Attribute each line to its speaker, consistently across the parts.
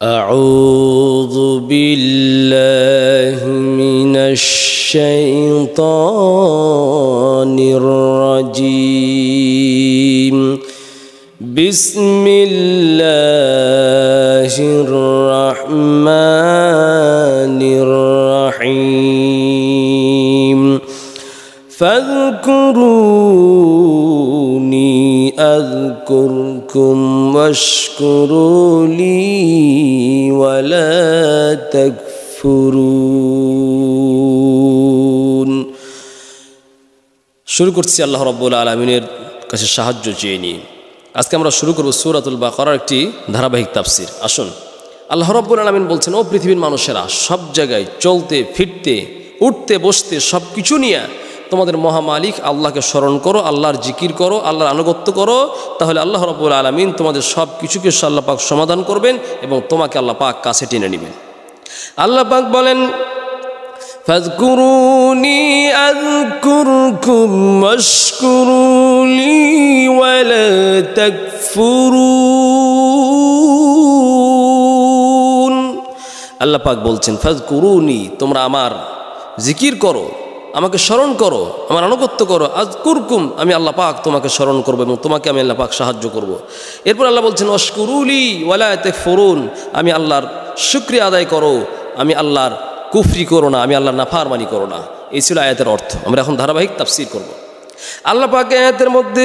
Speaker 1: أعوذ بالله من الشيطان الرجيم بسم الله الرحمن الرحيم فاذكروني أذكركم واشكروا لي ولا تكفرون। শুরু করছি আল্লাহ রাব্বুল আলামিনের কাছে সাহায্য চেয়ে নিয়ে। আজকে আমরা শুরু করব সূরাতুল বাকারার একটি ধারাবাহিক তাফসীর। আসুন, আল্লাহ রাব্বুল আলামিন বলছেন, ও পৃথিবীর মানুষেরা, সব জায়গায় চলতে ফিরতে উঠতে বসতে সব কিছু নিয়ে তোমাদের মহামালিক আল্লাহকে স্মরণ করো, আল্লাহর জিকির করো, আল্লাহর আনুগত্য করো, তাহলে আল্লাহ রাব্বুল আলামিন তোমাদের সব কিছুকে আল্লাহ পাক সমাধান করবেন এবং তোমাকে আল্লাহ পাক কাছে টেনে নেবেন। আল্লাহ পাক বলেন, ফাযকুরুনি আযকুরকুম ওয়াশকুরুলি ওয়ালা তাকফুরুন। আল্লাহ পাক বলছেন, ফাযকুরুনি, তোমরা আমার জিকির করো, আমাকে স্মরণ করো, আমার আনুগত্য করো, আযকুরকুম, আমি আল্লাহ পাক তোমাকে স্মরণ করব এবং তোমাকে আমি আল্লাহ পাক সাহায্য করব। এরপর আল্লাহ বলছেন, ওয়াশকুরুলি ওয়ালা তাকফুরুন, আমি আল্লাহর শুকরিয়া আদায় করো, আমি আল্লাহর কুফরি করো না, আমি আল্লাহর নাফরমানি করো না। এই ছিল আয়াতের অর্থ। আমরা এখন ধারাবাহিক তাফসীর করব। আল্লাহ পাক আয়াতের মধ্যে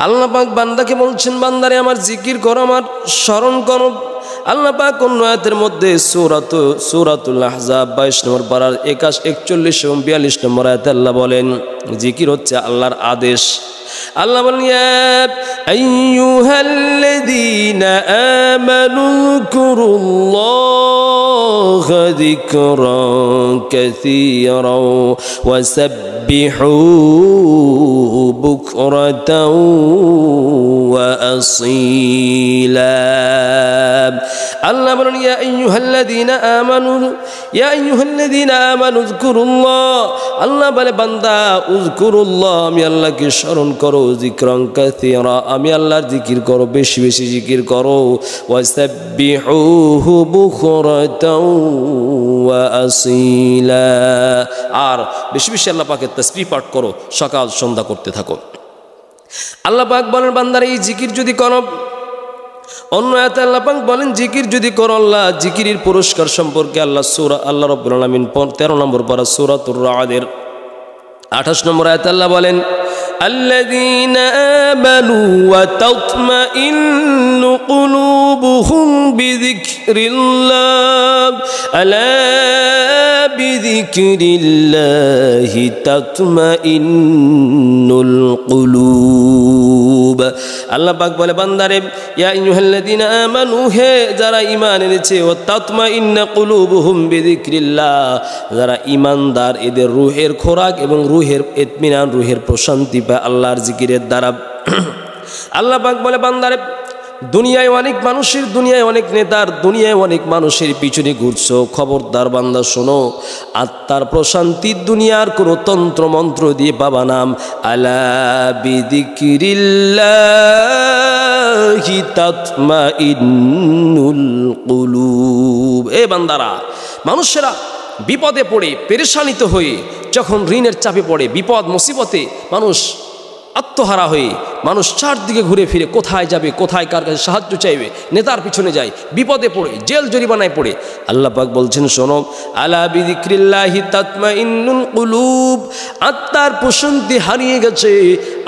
Speaker 1: আল্লাহ পাক বান্দাকে বলছেন, বান্দারে আমার জিকির করো, আমার স্মরণ করো। আল্লাহ পাক অন্য আয়াতের মধ্যে সূরাতুল আহজাব 22 নম্বর পারার 41 এবং 42 নম্বর আয়াতে আল্লাহ বলেন, জিকির হচ্ছে আল্লাহর আদেশ। আল্লাহ বলেন, ইয়া আইয়ুহাল্লাযীনা আমানু যকুরুল্লাহা যিকরান কাসীরা ওয়া সাব্বিহু বুকরাতাও ওয়া আসীলা। আল্লাহ বলেন, ইয়া আইয়ুহাল্লাযীনা আমানু যকুরুল্লাহ, আল্লাহ বলে, বান্দা উযকুরুল্লাহ, আমি আল্লাহকে স্মরণ করো, যিকরান কাসীরা, আমি আল্লাহর জিকির করো, বেশি বেশি জিকির করো, ওয়া সাব্বিহুহু বুকরাতাও ওয়া আসীলা, আর বেশি বেশি আল্লাহ পাকের তাসবিহ পাঠ করো, সকাল সন্ধ্যা করতে থাকো। আল্লাহ পাক বলেন, বান্দারা এই জিকির যদি করো, অন্য আয়াতে আল্লাহ পাক বলেন, জিকির যদি করো, আল্লাহ জিকিরের পুরস্কার সম্পর্কে আল্লাহ রাব্বুল আলামিন 13 নম্বর পারা সূরাতুর রা'দের 28 নম্বর আয়াতে আল্লাহ বলেন, الذين آمنوا وتطمئن قلوبهم بذكر الله ألا بذكر الله تطمئن القلوب। আল্লাহ পাক বলে, বান্দারে, ইয়া আইয়ুহাল্লাযীনা আমানু, হে যারা ঈমান এনেছে, ওয়া তাতমাইন্না কুলুবুহুম বিযিকরিল্লাহ, যারা ঈমানদার, এদের রূহের খোরাক এবং রূহের ইতমিনান, রূহের প্রশান্তি পায় আল্লাহর জিকিরের দ্বারা। আল্লাহ পাক বলে, বান্দারে, দুনিয়ায় অনেক মানুষের, দুনিয়ায় অনেক নেতার, দুনিয়ায় অনেক মানুষের পিছনে ঘুরছো, খবরদার বান্দা শোনো, আত্মার প্রশান্তি দুনিয়ার কোনো তন্ত্র মন্ত্র দিয়ে পাবা না। আলা বিযিকরিল্লাহি তাতমাইন্নুল কুলুব। এ বান্দারা, মানুষেরা বিপদে পড়ে পেরেশানিত হয়ে, যখন ঋণের চাপে পড়ে, বিপদ মুসিবতে মানুষ আত্মহারা হয়ে, মানুষ চারদিকে ঘুরে ফিরে কোথায় যাবে, কোথায় কার কাছে সাহায্য চাইবে, নেতার পিছনে যায়, বিপদে পড়ে, জেল জরিমানায় পড়ে, আল্লাহ পাক বলছেন, শোনো, আলা বিযিকরিল্লাহি তাতমাইন্নুল কুলুব, আত্মার প্রশান্তি হারিয়ে গেছে,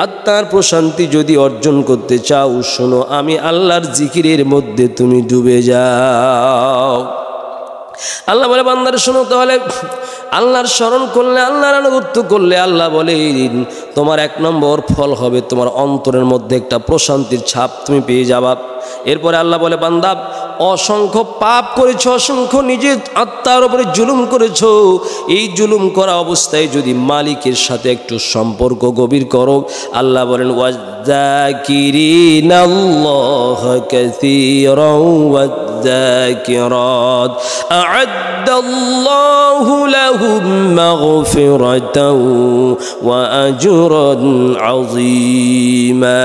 Speaker 1: আত্মার প্রশান্তি যদি অর্জন করতে চাও, শোনো, আমি আল্লাহর জিকিরের মধ্যে তুমি ডুবে যাও। আল্লাহ বলে, বান্দারে শোনো, তাহলে আল্লাহর স্মরণ করলে, আল্লাহর আনুগত্য করলে, আল্লাহ বলেন, তোমার 1 নম্বর ফল হবে, তোমার অন্তরের মধ্যে একটা প্রশান্তির ছাপ তুমি পেয়ে যাবা। এরপরে আল্লাহ বলে, বান্দা, অসংখ্য পাপ করেছো, অসংখ্য নিজের আত্মার উপরে জুলুম করেছো, এই জুলুম করা অবস্থায় যদি মালিকের সাথে একটু সম্পর্ক গভীর করো, আল্লাহ বলেন, ওয়াযাকিরিনাল্লাহা কাসীরান ওয়াযাকিরাত আ'আদ্দাল্লাহু লাহুম মাগফিরাতাও ওয়া আজরান আযীমা।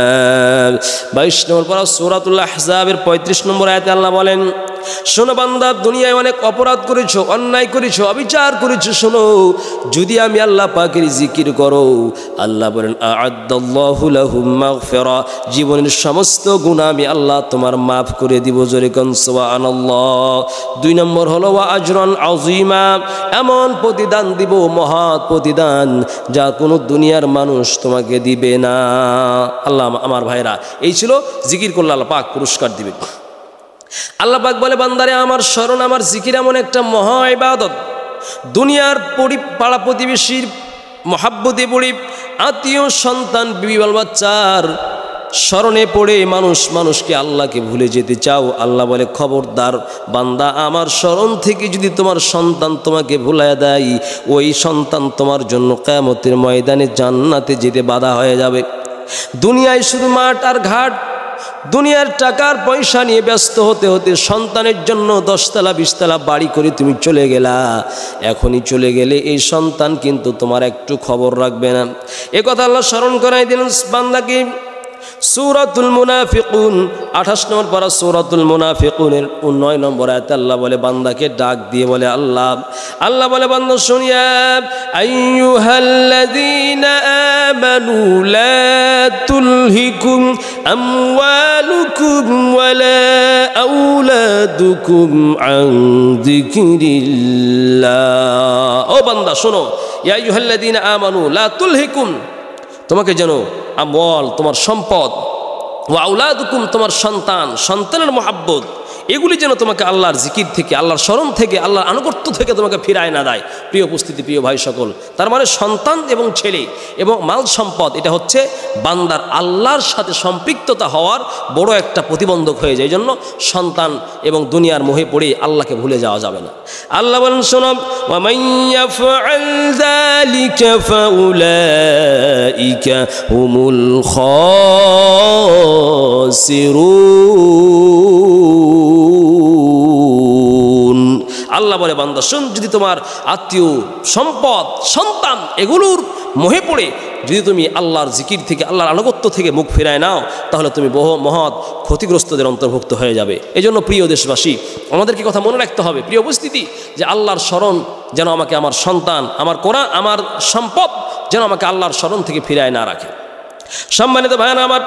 Speaker 1: 22 নম্বর পারা সূরাতুল আহজাবের 35 নম্বর আয়াতে আল্লাহ বলেন, শোনো বান্দা, দুনিয়ায় অনেক অপরাধ করেছো, অন্যায় করেছো, অবিচার করেছো। শোনো, যদি আমি আল্লাহ পাকের জিকির করো, আল্লাহ বলেন আ'আদ্দাল্লাহু লাহুম মাগফিরা, জীবনের সমস্ত গুনাহ আমি আল্লাহ তোমার মাফ করে দিব। জোরে কোন সুবহানাল্লাহ। 2 নম্বর হলো ওয়া আজরান আযীমা, এমন প্রতিদান দিব, মহৎ প্রতিদান, যা কোনো দুনিয়ার মানুষ তোমাকে দিবে না। আল্লাহ আমার ভাইরা, এই ছিল জিকির করলে আল্লাহ পাক পুরস্কার দিবে। আল্লাহ পাক বলে বান্দারে, আমার স্মরণ, আমার জিকির এমন একটা মহা ইবাদত, দুনিয়ার পাড়া প্রতিবেশীর মহাব্বতে পড়ে, আত্মীয় সন্তান বিবি বাল বাচ্চার স্মরণে পড়ে মানুষকে আল্লাহকে ভুলে যেতে চাও, আল্লাহ বলে খবরদার বান্দা, আমার স্মরণ থেকে যদি তোমার সন্তান তোমাকে ভুলায় দেয়, ওই সন্তান তোমার জন্য কিয়ামতের ময়দানে জান্নাতে যেতে বাধা হয়ে যাবে। দুনিয়ায় শুধু মাঠ আর ঘাট, দুনিয়ার টাকার পয়সা নিয়ে ব্যস্ত হতে হতে সন্তানের জন্য 10 তলা 20 তলা বাড়ি করে তুমি চলে গেলা। এখনই চলে গেলে এই সন্তান কিন্তু তোমার একটু খবর রাখবে না। এ কথা আল্লাহ স্মরণ করাই দিলেন বান্দাকে। সূরাতুল মুনাফিকুন 28 নম্বর পারা সূরাতুল মুনাফিকুনের 9 নম্বর আয়াতে আল্লাহ বলে, বান্দাকে ডাক দিয়ে বলে আল্লাহ বলে, বান্দা শুনিয়া, আইয়ুহাল্লাযীনা আমানু লা তুলহিকুম আমওয়ালুকুম ওয়ালা আওলাদুকুম আন যিকরিল্লাহ। ও বান্দা শোনো, ইয়া আইয়ুহাল্লাযীনা আমানু লা তুলহিকুম, তোমাকে যেন আমওয়াল, তোমার সম্পদ, ওয়া আওলাদুকুম, তোমার সন্তানের মহাব্বত, এগুলি যেন তোমাকে আল্লাহর জিকির থেকে, আল্লাহর স্মরণ থেকে, আল্লাহর আনুগত্য থেকে তোমাকে ফিরায় না দেয়। প্রিয় উপস্থিতি, প্রিয় ভাই সকল, তার মানে সন্তান এবং ছেলে এবং মাল সম্পদ, এটা হচ্ছে বান্দার আল্লাহর সাথে সম্পৃক্ততা হওয়ার বড় একটা প্রতিবন্ধক হয়ে যায়। এই জন্য সন্তান এবং দুনিয়ার মোহে পড়ে আল্লাহকে ভুলে যাওয়া যাবে না। আল্লাহ বলেন শোনো, ওয়া মান ইয়াফআল যালিকা ফাউলাইকা হুমুল খাসিরুন। আল্লাহ বলে বান্দা শুন, যদি তোমার আত্মীয়, সম্পদ, সন্তান এগুলোর মোহে পড়ে যদি তুমি আল্লাহর জিকির থেকে, আল্লাহর আনুগত্য থেকে মুখ ফেরায় নাও, তাহলে তুমি মহৎ ক্ষতিগ্রস্তদের অন্তর্ভুক্ত হয়ে যাবে। এই জন্য প্রিয় দেশবাসী, আমাদেরকে কথা মনে রাখতে হবে, প্রিয় উপস্থিতি, যে আল্লাহর স্মরণ যেন আমাকে, আমার সন্তান, আমার কোরআন, আমার সম্পদ যেন আমাকে আল্লাহর স্মরণ থেকে ফিরায় না রাখে। সম্মানিত ভাইরা আমার,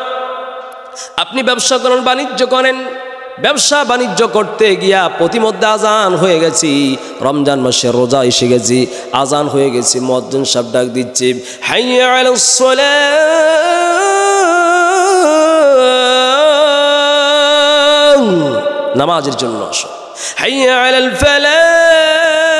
Speaker 1: আপনি ব্যবসা করেন, বাণিজ্য করেন, ব্যবসা বাণিজ্য করতে গিয়া প্রতিমধ্যে আজান হয়ে গেছি, রমজান মাসে রোজা এসে গেছি, আজান হয়ে গেছি, মুয়াজ্জিন সাহেব ডাক দিচ্ছে, হাইয়া আলাস সালাহ, নামাজের জন্য আসো, হাইয়া আলাল ফালাহ,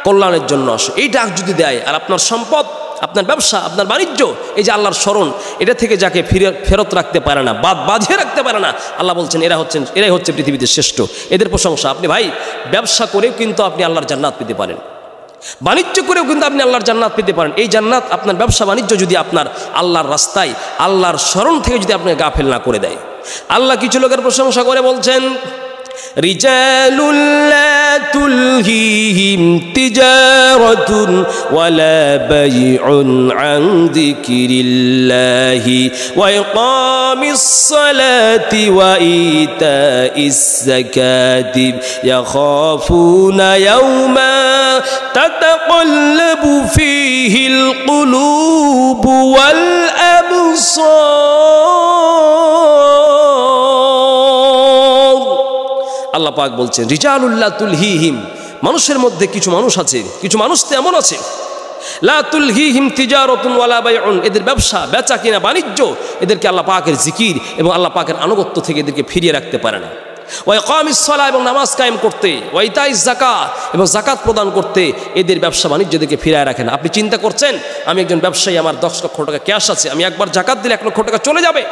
Speaker 1: কল্যাণের জন্য আসো। এই ডাক যদি দেয়, আর আপনার সম্পদ, আপনার ব্যবসা, আপনার বাণিজ্য, এই যে আল্লাহর স্মরণ, এটা থেকে যাকে ফেরত রাখতে পারে না, বাঁধিয়ে রাখতে পারে না, আল্লাহ বলছেন এরাই হচ্ছে পৃথিবীতে শ্রেষ্ঠ, এদের প্রশংসা। আপনি ভাই ব্যবসা করেও কিন্তু আপনি আল্লাহর জান্নাত পেতে পারেন, বাণিজ্য করেও কিন্তু আপনি আল্লাহর জান্নাত পেতে পারেন। এই জান্নাত আপনার ব্যবসা বাণিজ্য যদি আপনার আল্লাহর রাস্তায়, আল্লাহর স্মরণ থেকে যদি আপনাকে গাফেল না করে দেয়। আল্লাহ কিছু লোকের প্রশংসা করে বলছেন, রিজালুল লা তুলহিহিম তিজারাতুন ওয়ালা বাইউন আন যিকরিল্লাহি ওয়া ইকামিস সালাতি ওয়া ইতাইস যাকাতি ইয়াখাফুনা ইয়াওমা তাতাকাল্লাবু ফীহিল কুলুবু ওয়াল আবসার। আল্লাহ পাক বলছেন, রিজালুল্লাহ তুলহিহিম, মানুষের মধ্যে কিছু মানুষ আছে, কিছু মানুষ তো এমন আছে, লা তুলহিহিম তিজারাতুন ওয়ালা বাইউন, এদের ব্যবসা, বেচা কিনা, বাণিজ্য, এদেরকে আল্লাহ পাকের জিকির এবং আল্লাহ পাকের আনুগত্য থেকে এদেরকে ফিরিয়ে রাখতে পারে না। ওয়া ইকামিস সালাহ, এবং নামাজ কায়েম করতে, ওয়া ইতাইজ যাকাত, এবং যাকাত প্রদান করতে এদের ব্যবসা বাণিজ্য থেকে ফিরায় রাখে না। আপনি চিন্তা করছেন, আমি একজন ব্যবসায়ী, আমার 10 লক্ষ টাকা ক্যাশ আছে, আমি একবার যাকাত দিলে 1 লক্ষ টাকা চলে যাবে।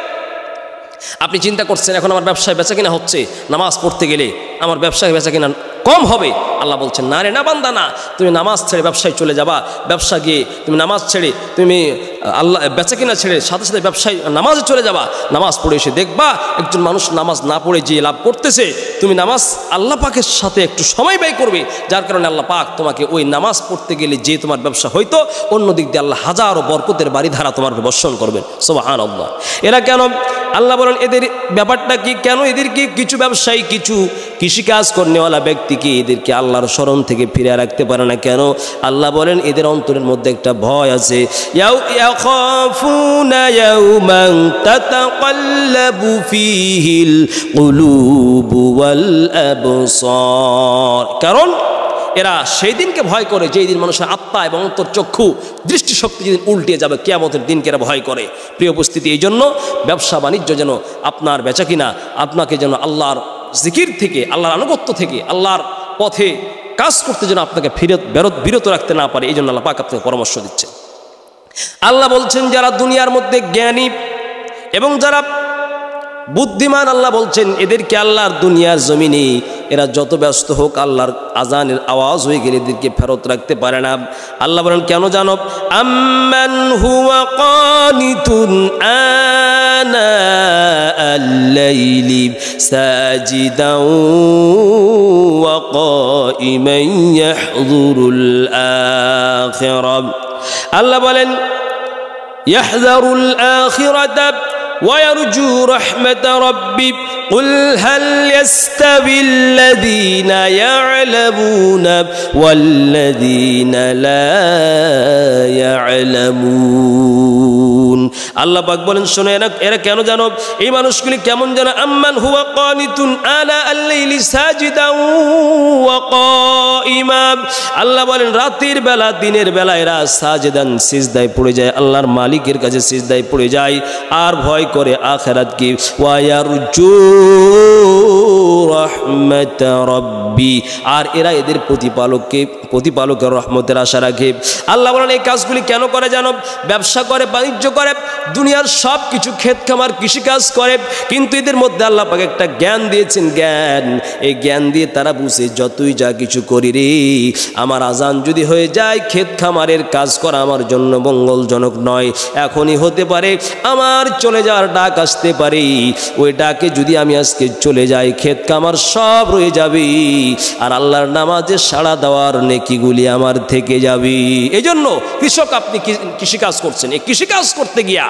Speaker 1: আপনি চিন্তা করছেন, এখন আমার ব্যবসায় বেচা কিনা হচ্ছে, নামাজ পড়তে গেলে আমার ব্যবসায় বেচা কিনা কম হবে। আল্লাহ বলছেন, না রে না বান্দা, না, তুমি নামাজ ছেড়ে ব্যবসায় চলে যাবা, ব্যবসা গিয়ে তুমি নামাজ ছেড়ে, তুমি আল্লাহ বেচা কিনা ছেড়ে সাথে সাথে ব্যবসায় নামাজে চলে যাবা। নামাজ পড়ে এসে দেখবা একজন মানুষ নামাজ না পড়ে যে লাভ করতেছে, তুমি নামাজ আল্লাহ পাকের সাথে একটু সময় ব্যয় করবে, যার কারণে আল্লাহ পাক তোমাকে ওই নামাজ পড়তে গেলে যে তোমার ব্যবসা হইতো, অন্য দিক দিয়ে আল্লাহ হাজারো বরকতের বাড়ি ধারা তোমার বর্ষণ করবেন। সুবহানাল্লাহ। এরা কেন আল্লাহ বলেন এদের ব্যাপারটা কি, কেন এদেরকে কিছু ব্যবসায়ী কিছু কৃষিকাজ করনেওয়ালা ব্যক্তিকে এদেরকে আল্লাহর স্মরণ থেকে ফিরে রাখতে পারে না কেন? আল্লাহ বলেন এদের অন্তরের মধ্যে একটা ভয় আছে। ইয়াখাফুনা ইয়াওমান তাতাকাল্লাবু ফীহিল কুলুবু ওয়াল আবসার, কারণ এরা সেই দিনকে ভয় করে যেই দিন মানুষের আত্মা এবং অন্তর্চক্ষু দৃষ্টিশক্তি যেদিন উল্টে যাবে, কিয়ামতের দিনকে এরা ভয় করে। প্রিয় উপস্থিতি, এই জন্য ব্যবসা বাণিজ্য যেন আপনার বেচা কিনা আপনাকে যেন আল্লাহর জিকির থেকে, আল্লাহর আনুগত্য থেকে, আল্লাহর পথে কাজ করতে যেন আপনাকে বিরত রাখতে না পারে, এই জন্য আল্লাহ পাক আপনাকে পরামর্শ দিচ্ছে। আল্লাহ বলছেন যারা দুনিয়ার মধ্যে জ্ঞানী এবং যারা বুদ্ধিমান, আল্লাহ বলছেন এদেরকে আল্লাহর দুনিয়ার জমিনে এরা যত ব্যস্ত হোক আল্লাহর আজানের আওয়াজ হয়ে গেলে এদেরকে ফেরত রাখতে পারে না। আল্লাহ বলেন কেন জানো? আম্মান হুয়া কানিতুন আনা আল-লাইলি সাজিদাও ওয়া কাইমান ইয়াহযুরুল আখিরাহ। আল্লাহ বলেন ইয়াহযুরুল আখিরাতা ويرجو رحمة ربي قل هل يستوي الذين يعلمون والذين لا يعلمون। আল্লাহ পাক বলেন শোনো এরা কেন জানো? এই মানুষগুলি কেমন জানো? আম্মান হুয়া কানিতুন আনা আল-লাইলি সাজিদাও ওয়া কাইমা। আল্লাহ বলেন রাতের বেলা দিনের বেলা এরা সাজদান সিজদায় পড়ে যায়, আল্লাহর মালিকের কাছে সিজদায় পড়ে যায় আর ভয় করে আখিরাতকে। ওয়া ইয়ারজু রাহমাত রাব্বি, আর এরা এদের প্রতিপালকের রহমতের আশা রাখে। আল্লাহ বলেন এই কাজগুলি কেন করে জানো? ব্যবসা করে, বাণিজ্য করে, দুনিয়ার সব কিছু ক্ষেত খামার কৃষিকাজ করে, কিন্তু এদের মধ্যে আল্লাহ পাক একটা জ্ঞান দিয়েছেন, জ্ঞান। এই জ্ঞান দিয়ে তারা বুঝে যতই যা কিছু করি রে, আমার আজান যদি হয়ে যায় ক্ষেত খামারের কাজ করা আমার জন্য মঙ্গলজনক নয়। এখনই হতে পারে আমার চলে যাওয়ার ডাক আসতে পারে, ওই ডাকে যদি আমি আজকে চলে যাই ক্ষেত খামার সব রয়ে যাবে আর আল্লাহর নামাজে সাড়া দেওয়ার নেকিগুলি আমার থেকে যাবে। এই জন্য কৃষক, আপনি কৃষিকাজ করছেন, এই কৃষিকাজ করতে গিয়া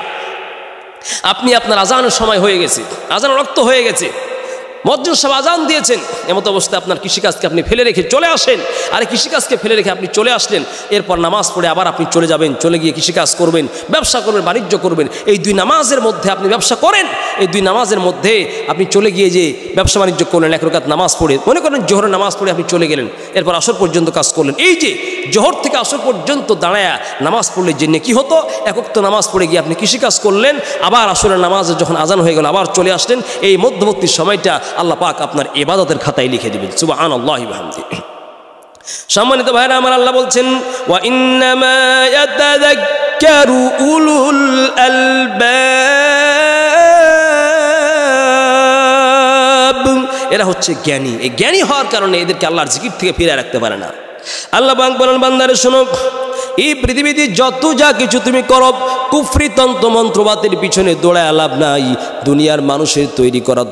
Speaker 1: আপনি আপনার আজানের সময় হয়ে গেছে, আজান রক্ত হয়ে গেছে, মসজিদ সাহেব আজান দিয়েছেন, এমত অবস্থায় আপনার কৃষিকাজকে আপনি ফেলে রেখে চলে আসেন। আর কৃষিকাজকে ফেলে রেখে আপনি চলে আসলেন, এরপর নামাজ পড়ে আবার আপনি চলে যাবেন, চলে গিয়ে কৃষিকাজ করবেন, ব্যবসা করবেন, বাণিজ্য করবেন। এই দুই নামাজের মধ্যে আপনি ব্যবসা করেন, এই দুই নামাজের মধ্যে আপনি চলে গিয়ে যে ব্যবসা বাণিজ্য করলেন, এক রাকাত নামাজ পড়ে, মনে করেন জোহরের নামাজ পড়ে আপনি চলে গেলেন, এরপর আসর পর্যন্ত কাজ করলেন। এই যে জোহর থেকে আসর পর্যন্ত দাঁড়ায়া নামাজ পড়লে যে নেকি হতো, এক ওয়াক্ত নামাজ পড়ে গিয়ে আপনি কৃষিকাজ করলেন, আবার আসরের নামাজে যখন আজান হয়ে গেল আবার চলে আসলেন, এই মধ্যবর্তী সময়টা আল্লাহ পাক আপনার ইবাদতের খাতায় লিখে দিবেন। সুবহানাল্লাহি ওয়া বিহামদিহি। সম্মানিত ভাইরা আমার, আল্লাহ বলছেন ওয়া ইন্নামা ইয়াতাযাক্কারু উলুল আলবাব, এরা হচ্ছে জ্ঞানী। এই জ্ঞানী হওয়ার কারণে এদেরকে আল্লাহর জিকির থেকে ফিরে রাখতে পারে না। আল্লাহ পাক বলেন বান্দারে শোনো, এই পৃথিবীতে যত যা কিছু তুমি করো, কুফরি তন্ত্র মন্ত্রবাদের পিছনে দৌড়ায় লাভ নাই, দুনিয়ার মানুষের তৈরি করা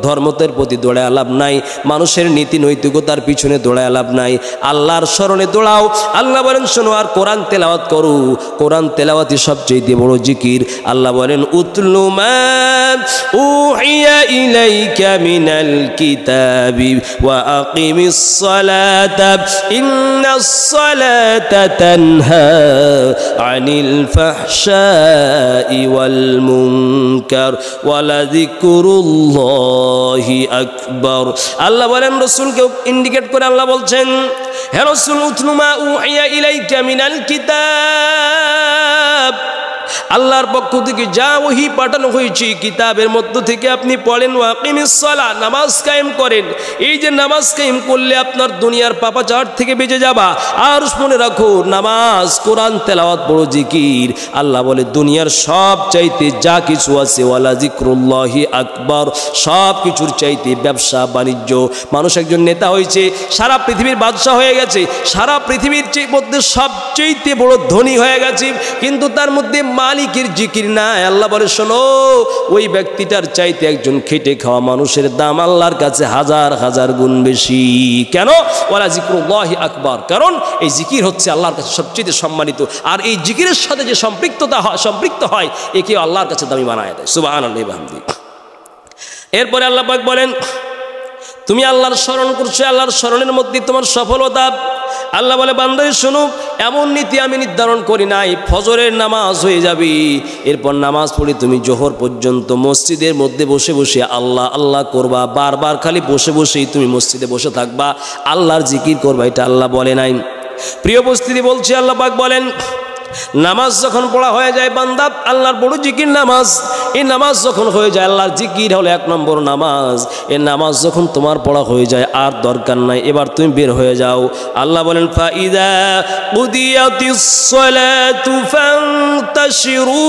Speaker 1: ধর্মের প্রতি দৌড়ায় লাভ নাই, মানুষের নীতি নৈতিকতার পিছনে দৌড়ায় লাভ নাই, আল্লাহর স্মরণে দৌড়াও। আল্লাহ বলেন শোনো, আর কোরআন তেলাওয়াত করো, কোরআন তেলাওয়াতই সবচেয়ে বড় জিকির। আল্লাহ বলেন উতলু মা উহিয়া ইলাইকা মিনাল কিতাবি ওয়া আকিমিস সালাতা ইন্নাস সালাতা তানহা আনিল ফাহশাই ওয়াল মুনকার ওয়ালাযিকরুল্লাহি আকবার। আল্লাহ বলেন রাসূলকে ইন্ডিকেট করে আল্লাহ বলছেন, হে রাসূল উতলু মা উহিয়া ইলাইকা মিনাল কিতাব, আল্লাহর পক্ষ থেকে যা ওহী পাঠানো হয়েছে কিতাবের মধ্য থেকে আপনি পড়েন। ওয়াকিমিস সালাহ, নামাজ কায়েম করেন। এই যে নামাজ কায়েম করলে আপনার দুনিয়ার পাপাচার থেকে বেঁচে যাবা। আর মনে রাখো, নামাজ কোরআন তেলাওয়াত বড় জিকির। আল্লাহ বলে দুনিয়ার সব চাইতে যা কিছু আছে ওয়ালা যিকরুল্লাহি আকবার, সব কিছুর চাইতে ব্যবসা বাণিজ্য। মানুষ একজন নেতা হয়েছে, সারা পৃথিবীর বাদশাহ হয়ে গেছে, সারা পৃথিবীর মধ্যে সবচেয়ে বড় ধনী হয়ে গেছে, কিন্তু তার মধ্যে মালিকের জিকির নাই, আল্লাহ বলে শোনো ওই ব্যক্তিটার চাইতে একজন খেটে খাওয়া মানুষের দাম আল্লাহর কাছে হাজার হাজার গুণ বেশি। কেন? ওয়ালা জিকরুল্লাহি আকবার, কারণ এই জিকির হচ্ছে আল্লাহর কাছে সবচেয়ে সম্মানিত। আর এই জিকিরের সাথে যে সম্পৃক্ত হয় একে আল্লাহর কাছে দামি বানায় দেয়। সুবহানাল্লাহি ওয়া বিহামদিহি। এরপরে আল্লাহ পাক বলেন তুমি আল্লাহর স্মরণ করছো, আল্লাহর স্মরণের মধ্যে তোমার সফলতা। আল্লাহ বলে বান্দা শোনো, এমন নীতি আমি নির্ধারণ করি নাই, ফজরের নামাজ হয়ে যাবে, এরপর নামাজ পড়ে তুমি জোহর পর্যন্ত মসজিদের মধ্যে বসে বসে আল্লাহ আল্লাহ করবা, বারবার খালি বসে বসেই তুমি মসজিদে বসে থাকবা, আল্লাহর জিকির করবা, এটা আল্লাহ বলে নাই। প্রিয় উপস্থিতি বলছি, আল্লাহ পাক বলেন নামাজ যখন পড়া হয়ে যায় বান্দা, আল্লাহর বড় জিকির নামাজ, এই নামাজ যখন হয়ে যায়, আল্লাহর জিকির হলো 1 নম্বর নামাজ, এই নামাজ যখন তোমার পড়া হয়ে যায় আর দরকার নাই, এবার তুমি বের হয়ে যাও। আল্লাহ বলেন ফাইদা কুদিয়াতিস সালাতু ফান্তাশিরু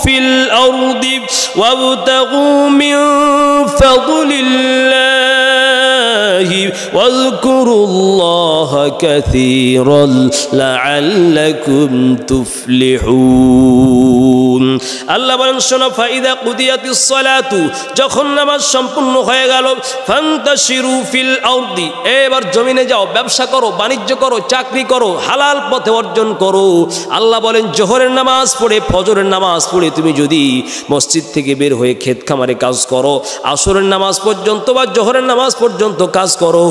Speaker 1: ফিল আরদি ওয়াবতাগু মিন ফাদলিল্লাহি ওয়াযকুরুল্লাহা কাসীরান লাআল্লাকুম তুফলিহুন। আল্লাহ বলেন শোনো, ফাইদা কুদিয়াতিস সালাতু, যখন নামাজ সম্পূর্ণ হয়ে গেল, ফান্তাশিরু ফিল আরদি, এবার জমিনে যাও, ব্যবসা করো, বাণিজ্য করো, চাকরি করো, হালাল পথে অর্জন করো। আল্লাহ বলেন জোহরের নামাজ পড়ে, ফজরের নামাজ পড়ে তুমি যদি মসজিদ থেকে বের হয়ে ক্ষেত খামারে কাজ করো, আসরের নামাজ পর্যন্ত বা জোহরের নামাজ পর্যন্ত কাজ করো,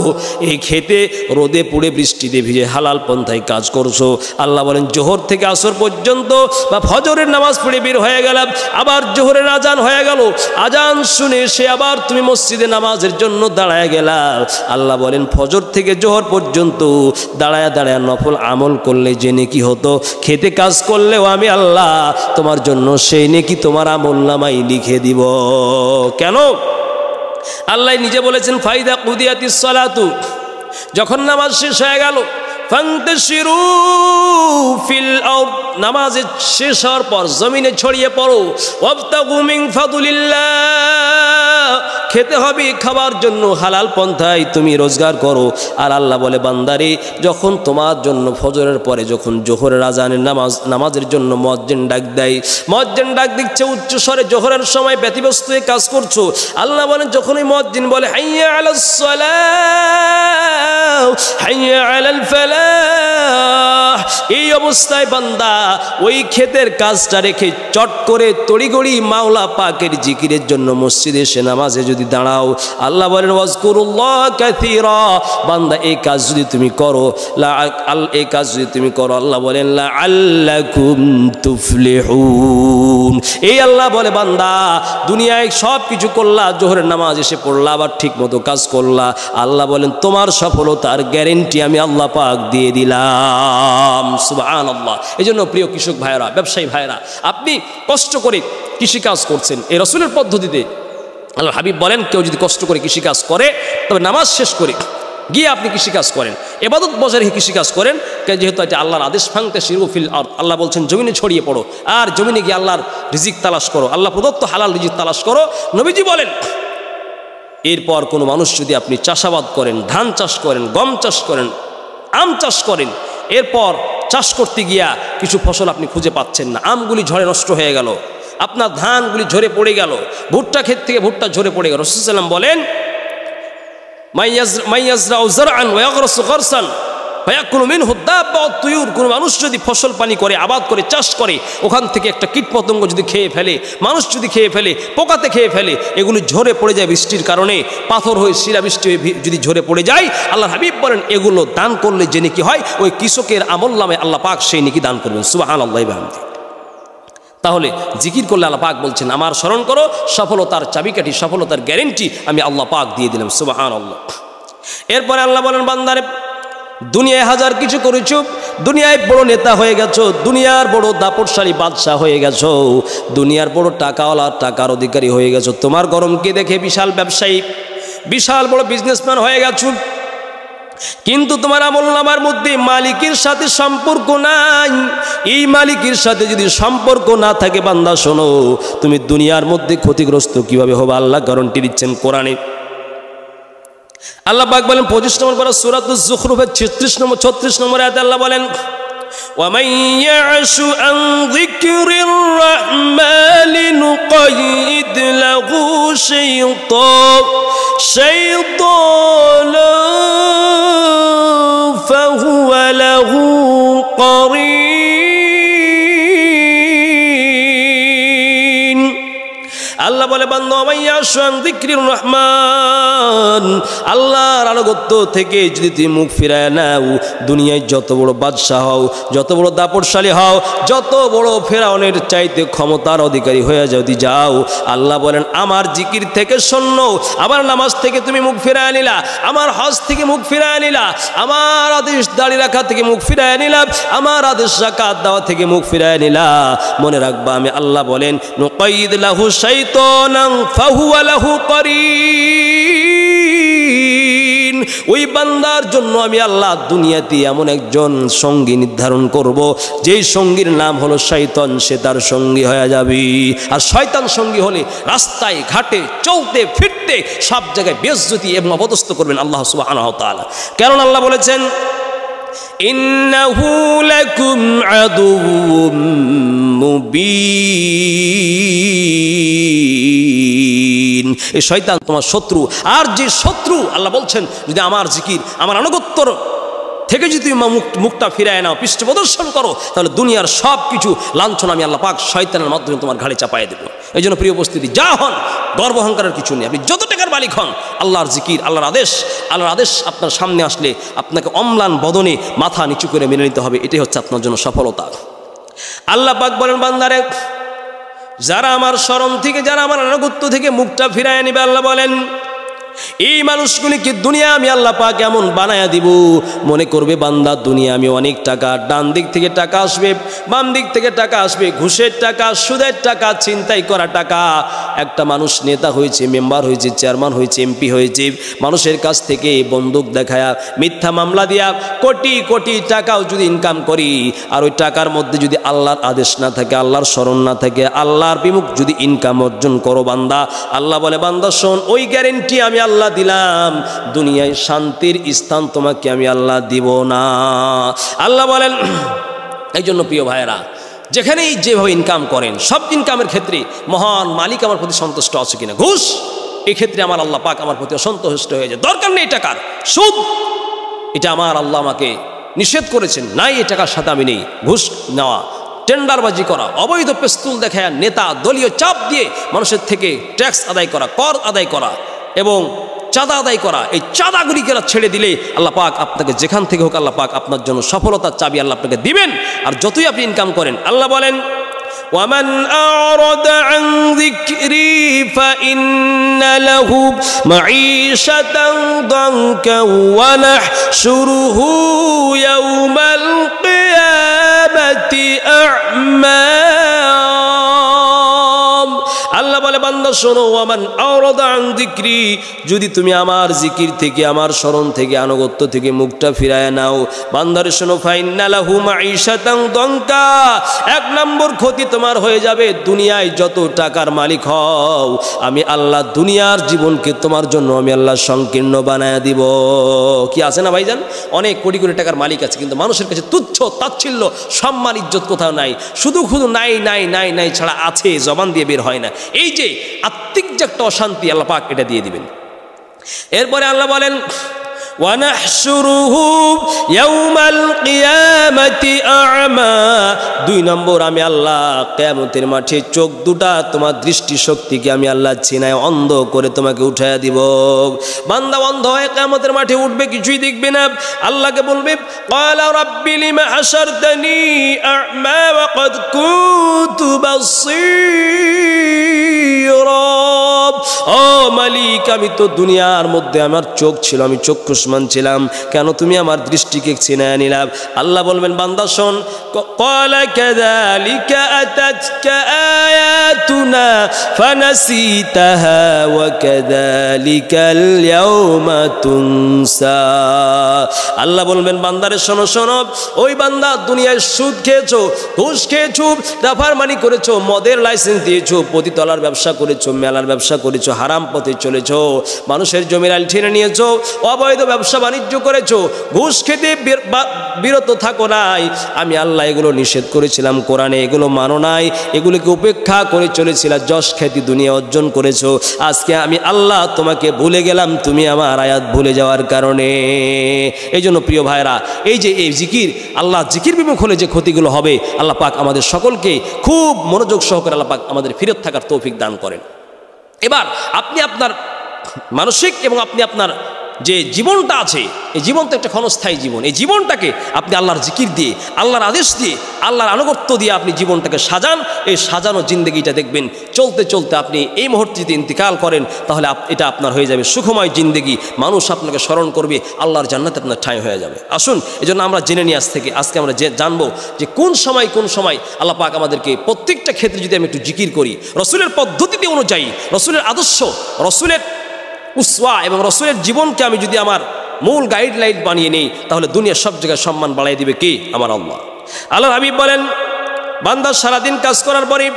Speaker 1: এই খেতে রোদে পুড়ে বৃষ্টিতে ভিজে হালাল পন্থায় কাজ করছো, আল্লাহ বলেন জোহর থেকে আসর পর্যন্ত বা ফজরের নামাজ পড়ে বের হয়ে গেলাম, আবার জোহরের আজান হয়ে গেল, আজান শুনে সে আবার তুমি মসজিদে নামাজের জন্য দাঁড়ায় গেলা, আল্লাহ বলেন ফজর থেকে জোহর পর্যন্ত দাঁড়ায় দাঁড়ায় নফল আমল করলে যে নেকি হতো, খেতে কাজ করলেও আমি আল্লাহ তোমার জন্য সেই নেকি তোমার আমল নামাই লিখে দিব। কেন? আল্লাহ নিজে বলেছেন ফাইদা কুদিয়াতিস সালাতু, যখন নামাজ শেষ হয়ে গেল, ফান্তাশিরু ফিল আরদ, নামাজ শেষ হওয়ার পর জমিনে ছড়িয়ে পড়ো, ওয়াবতাগু মিন ফাদলিল্লাহ, খেতে হবে খাবার জন্য হালাল পন্থায় তুমি রোজগার করো। আর আল্লাহ বলে বান্দারে যখন তোমার জন্য ফজরের পরে যখন জোহরের আজানের নামাজের জন্য মুয়াজ্জিন ডাক দেয়, মুয়াজ্জিন ডাক দিচ্ছে উচ্চ স্বরে, জোহরের সময় ব্যতিব্যস্ত হয়ে কাজ করছো, আল্লাহ বলেন যখনই মুয়াজ্জিন বলে হাইয়া আলাস সালাহ হাইয়া আলাল ফালাহ, এই অবস্থায় বান্দা ওই ক্ষেতের কাজটা রেখে চট করে তড়িগড়ি মাওলা পাকের জিকিরের জন্য মসজিদে এসে নামাজে যদি দাঁড়াও, আল্লাহ বলেন ওয়াজকুরুল্লাহ কাসীরা, বান্দা এই কাজ যদি তুমি করো, আল্লাহ বলেন লাআল্লাকুম তুফলিহুন, এই আল্লাহ বলে বান্দা দুনিয়ায় সব কিছু করলা, জোহরের নামাজ এসে পড়লা, আবার ঠিক মতো কাজ করলা, আল্লাহ বলেন তোমার সফলতার গ্যারেন্টি আমি আল্লাহ পাক দিয়ে দিলাম। সুবহানাল্লাহ। এই জন্য প্রিয় কৃষক ভাইয়েরা, ব্যবসায়ী ভাইয়েরা, আপনি কষ্ট করে কৃষিকাজ করছেন, এই রাসূলের পদ্ধতিতে আল্লাহ হাবিব বলেন কেউ যদি কষ্ট করে কৃষিকাজ করে, তবে নামাজ শেষ করে গিয়ে আপনি কৃষিকাজ করেন, ইবাদত বজায় রেখে কৃষিকাজ করেন, যেহেতু এটা আল্লাহর আদেশ, ফান্তাশিরু ফিল আরদ, আল্লাহ বলছেন জমিনে ছড়িয়ে পড়ো, আর জমিনে গিয়ে আল্লাহর রিজিক তালাশ করো, আল্লাহ প্রদত্ত হালাল রিজিক তালাশ করো। নবীজি বলেন এরপর কোনো মানুষ যদি আপনি চাষাবাদ করেন, ধান চাষ করেন, গম চাষ করেন, আম চাষ করেন, এরপর চাষ করতে গিয়া কিছু ফসল আপনি খুঁজে পাচ্ছেন না, আমগুলি ঝড়ে নষ্ট হয়ে গেল, আপনার ধানগুলি ঝরে পড়ে গেল, ভুট্টা ক্ষেত থেকে ভুট্টা ঝরে পড়ে গেল, রাসূল সাল্লাল্লাহু আলাইহি ওয়াসাল্লাম বলেন মাইয়াজরাউ যারআন ওয়া ইয়াগরাসু গারসান ফায়াকুলু মিনহু দাব্বা ওয়াত তুয়ুর, কোনো মানুষ যদি ফসল পানি করে, আবাদ করে, চাষ করে, ওখান থেকে একটা কীটপতঙ্গ যদি খেয়ে ফেলে, মানুষ যদি খেয়ে ফেলে, পোকাতে খেয়ে ফেলে, এগুলি ঝরে পড়ে যায় বৃষ্টির কারণে, পাথর হয়ে শিলাবৃষ্টি হয়ে যদি ঝরে পড়ে যায়, আল্লাহ হাবিব বলেন এগুলো দান করলে যে নেকি হয়, ওই কৃষকের আমলনামে আল্লাহ পাক সেই নেকি দান করবেন। সুবহানাল্লাহি ওয়া বিহামদিহি। তাহলে জিকির করলে আল্লাহ পাক বলছেন আমার স্মরণ করো, সফলতার চাবিকাঠি, সফলতার গ্যারেন্টি আমি আল্লাহ পাক দিয়ে দিলাম। সুবহানাল্লাহ। এরপরে আল্লাহ বলেন বান্দারে দুনিয়ায় হাজার কিছু করেছো, দুনিয়ায় বড় নেতা হয়ে গেছো, দুনিয়ার বড় দাপটশালী বাদশাহ হয়ে গেছো, দুনিয়ার বড় টাকাওয়ালা, টাকার অধিকারী হয়ে গেছো, তোমার গরমকে দেখে বিশাল ব্যবসায়ী, বিশাল বড় বিজনেসম্যান হয়ে গেছো, কিন্তু তোমার আমলনামার মধ্যে মালিকের সাথে সম্পর্ক নাই। এই মালিকের সাথে যদি সম্পর্ক না থাকে বান্দা শোনো, তুমি দুনিয়ার মধ্যে ক্ষতিগ্রস্ত কিভাবে হবে আল্লাহ গ্যারান্টি দিচ্ছেন কোরআনে। আল্লাহ পাক বলেন 25 নম্বর পারা সূরাতুজ যুখরুফের 36 নম্বর আয়াতে আল্লাহ বলেন ومن يعش عن ذكر الرحمن نقيد له شيطانا فهو له قرين আল্লাহ বলে বান্দা মাইয়া শুন যিকরির রহমান আল্লাহর আনুগত্য থেকে যদি তুমি মুখ ফিরায় নাও দুনিয়ায় যত বড় বাদশা হও যত বড় দাপটশালী হও যত বড় ফেরাউনের চাইতে ক্ষমতার অধিকারী হয়ে যদি যাও আল্লাহ বলেন আমার জিকির থেকে শোনো আমার নামাজ থেকে তুমি মুখ ফিরায় নিলা আমার হজ থেকে মুখ ফিরায় নিলা আমার আদেশ দাঁড়িয়ে রাখা থেকে মুখ ফিরায় নিলা আমার আদেশ যাকাত দেওয়া থেকে মুখ ফিরায় নিলা মনে রাখবা আমি আল্লাহ বলেন নুকাইদ লাহু শাইতানান ফাহুয়া লাহু করিন ওই বান্দার জন্য আমি আল্লাহ দুনিয়াতে এমন একজন সঙ্গী নির্ধারণ করব যেই সঙ্গীর নাম হলো শয়তান সে তার সঙ্গী হয়ে যাবে আর শয়তান সঙ্গী হলে রাস্তায় ঘাটে চলতে ফিরতে সব জায়গায় বেইজ্জতি এবং অপদস্থ করবেন আল্লাহ সুবহানাহু ওয়া তাআলা কারণ আল্লাহ বলেছেন ইন্নাহু লাকুম আদুউম মুবিন এই শয়তান তোমার শত্রু আর যে শত্রু আল্লাহ বলছেন যদি আমার জিকির আমার আনুগত্যর থেকে যদি তুমি মুখটা ফিরায় নাও পৃষ্ঠ প্রদর্শন করো তাহলে দুনিয়ার সব কিছু লাঞ্ছনা আমি আল্লাহ পাক শয়তানের মাধ্যমে তোমার ঘাড়ে চাপায় দেবো এই জন্য প্রিয় উপস্থিতি যা হন গর্ব অহংকারের কিছু নেই আপনি যত টাকার মালিক হন আল্লাহর জিকির আল্লাহর আদেশ আপনার সামনে আসলে আপনাকে অম্লান বদনে মাথা নিচু করে মেনে নিতে হবে এটাই হচ্ছে আপনার জন্য সফলতা আল্লাহ পাক বলেন বান্দারে যারা আমার শরণ থেকে যারা আমার আনুগত্য থেকে মুখটা ফিরায় নেবে আল্লাহ বলেন এই মানুষগুলিকে দুনিয়া আমি আল্লাহ পাক এমন বানায়া দিব মনে করবে বান্দা দুনিয়া আমি অনেক টাকা ডান দিক থেকে টাকা আসবে বাম দিক থেকে টাকা আসবে ঘুষের টাকা সুদের টাকা ছিনতাই করা টাকা একটা মানুষ নেতা হয়েছে মেম্বার হয়েছে চেয়ারম্যান হয়েছে এমপি হয়েছে মানুষের কাছ থেকে বন্দুক দেখায়া মিথ্যা মামলা দিয়া কোটি কোটি টাকাও যদি ইনকাম করি আর ওই টাকার মধ্যে যদি আল্লাহর আদেশ না থাকে আল্লাহর স্মরণ না থাকে আল্লাহর বিমুখ যদি ইনকাম অর্জন করো বান্দা আল্লাহ বলে বান্দা শোন ওই গ্যারেন্টি আমি আল্লাহ দিলাম দুনিয়ায় শান্তির স্থান তোমাকে আমি আল্লাহ দিব না আল্লাহ বলেন এই জন্য প্রিয় ভাইয়েরা যেখানেই যেভাবে ইনকাম করেন সব ইনকামের ক্ষেত্রে মহান মালিক আমার প্রতি সন্তুষ্ট আছে কিনা ঘুষ এই ক্ষেত্রে আমার আল্লাহ পাক আমার প্রতি অসন্তুষ্ট হয়ে যায় দরকার নেই টাকার সুদ এটা আমার আল্লাহ আমাকে নিষেধ করেছেন নাই এই টাকার সাথে আমি নেই ঘুষ নেওয়া টেন্ডারবাজি করা অবৈধ পেস্তুল দেখায় নেতা দলীয় চাপ দিয়ে মানুষের থেকে ট্যাক্স আদায় করা কর আদায় করা এবং চাঁদা আদায় করা এই চাঁদাগুলিকে ছেড়ে দিলে আল্লাহ পাক আপনাকে যেখান থেকে হোক আল্লাহ পাক আপনার জন্য সফলতার চাবি আল্লাহ আপনাকে দিবেন আর যতই আপনি ইনকাম করেন আল্লাহ বলেন ومن أعرض عن ذكري فإن له معيشة ضنكا ونحشره يوم القيامة أعمى আল্লাহ বলে বান্দা শোনো ওয়ামান আওরাদা আন যিকরি যদি তুমি আমার জিকির থেকে আমার স্মরণ থেকে আনুগত্য থেকে মুখটা ফিরায় নাও বান্দারে শোনো ফাইন্না লাহু মাঈশাতান দঙ্কা এক নম্বর ক্ষতি তোমার হয়ে যাবে দুনিয়ায় যত টাকার মালিক হও আমি আল্লাহ দুনিয়ার জীবনকে তোমার জন্য আমি আল্লাহ সংকীর্ণ বানায় দিব কি আছে না ভাইজান অনেক কোটি কোটি টাকার মালিক আছে কিন্তু মানুষের কাছে তুচ্ছ তাচ্ছিল্য সম্মান ইজ্জত কোথাও নাই শুধু নাই নাই নাই নাই ছাড়া আছে জবান দিয়ে বের হয় না এই যে আত্মিক যে একটা অশান্তি আল্লাহ পাক এটা দিয়ে দিবেন এরপরে আল্লাহ বলেন ওয়ানাহশুরুহু ইয়াউমাল কিয়ামাতি আ'মা দুই নম্বর আমি আল্লাহ কিয়ামতের মাঠে চোখ দুটা তোমার দৃষ্টি শক্তিকে আমি আল্লাহ ছিনায় অন্ধ করে তোমাকে উঠায়া দিব বান্দা অন্ধ হয়ে কিয়ামতের মাঠে উঠবে কিছুই দেখবে না আল্লাহকে বলবে ক্বালা রাব্বি লিমা হাশারতানি আ'মা ওয়া ক্বাদ কুনতু বাসীরা ও মালিক আমি তো দুনিয়ার মধ্যে আমার চোখ ছিল আমি চক্ষুষ্মান ছিলাম কেন তুমি আমার দৃষ্টিকে ছিনায় নিলা আল্লাহ বলবেন বান্দা শোন ক্বালা কাযালিকা আতাতকা আয়াতুনা ফানাসিতাহা ওয়া কাযালিকাল ইয়াউমা তুনসা আল্লাহ বলবেন বান্দারে শোনো শোনো ওই বান্দা দুনিয়ায় সুদ খেয়েছো ঘুষ খেয়েছো রাফারমানি করেছো মদের লাইসেন্স দিয়েছো পতিতলার ব্যবসা করেছো মেলার ব্যবসা করেছো হারাম পথে চলেছো মানুষের জমির আল ঠেনে নিয়েছো অবৈধ ব্যবসা বাণিজ্য করেছো, ঘুষ খেতে বিরত থাকো নাই, আমি আল্লাহ এগুলো নিষেধ করেছিলাম কোরআনে, এগুলো মানো নাই, এগুলোকে উপেক্ষা করে চলেছিল, যশ খ্যাতি দুনিয়া অর্জন করেছো। আজকে আমি আল্লাহ তোমাকে ভুলে গেলাম তুমি আমার আয়াত ভুলে যাওয়ার কারণে। এই জন্য প্রিয় ভাইরা, এই যে এই জিকির, আল্লাহ জিকির বিমুখ হলে যে ক্ষতিগুলো হবে, আল্লাহ পাক আমাদের সকলকে খুব মনোযোগ সহকারে আল্লাহ পাক আমাদের ফিরত থাকার তৌফিক দান করেন। এবার আপনি আপনার মানসিক এবং আপনি আপনার যে জীবনটা আছে, এই জীবন তো একটা ক্ষণস্থায়ী জীবন, এই জীবনটাকে আপনি আল্লাহর জিকির দিয়ে, আল্লাহর আদেশ দিয়ে, আল্লাহর আনুগত্য দিয়ে আপনি জীবনটাকে সাজান। এই সাজানো জিন্দগিটা দেখবেন চলতে চলতে আপনি এই মুহূর্তে যদি ইন্তিকাল করেন, তাহলে এটা আপনার হয়ে যাবে সুখময় জিন্দগি। মানুষ আপনাকে স্মরণ করবে, আল্লাহর জান্নাতে আপনার ঠাঁই হয়ে যাবে। আসুন এজন্য আমরা জেনে নিই আজকে আমরা জানবো যে কোন সময় আল্লাহ পাক আমাদেরকে প্রত্যেকটা ক্ষেত্রে যদি আমি একটু জিকির করি, রসুলের পদ্ধতিতে অনুযায়ী, রসুলের আদর্শ, রসুলের উসওয়া এবং রসুলের জীবনকে আমি যদি আমার মূল গাইডলাইন বানিয়ে নেই, তাহলে দুনিয়ার সব জায়গায় সম্মান বাড়াই দিবে কে? আমার আল্লাহ। আল্লাহর হাবিব বলেন, বান্দা সারাদিন কাজ করার পরে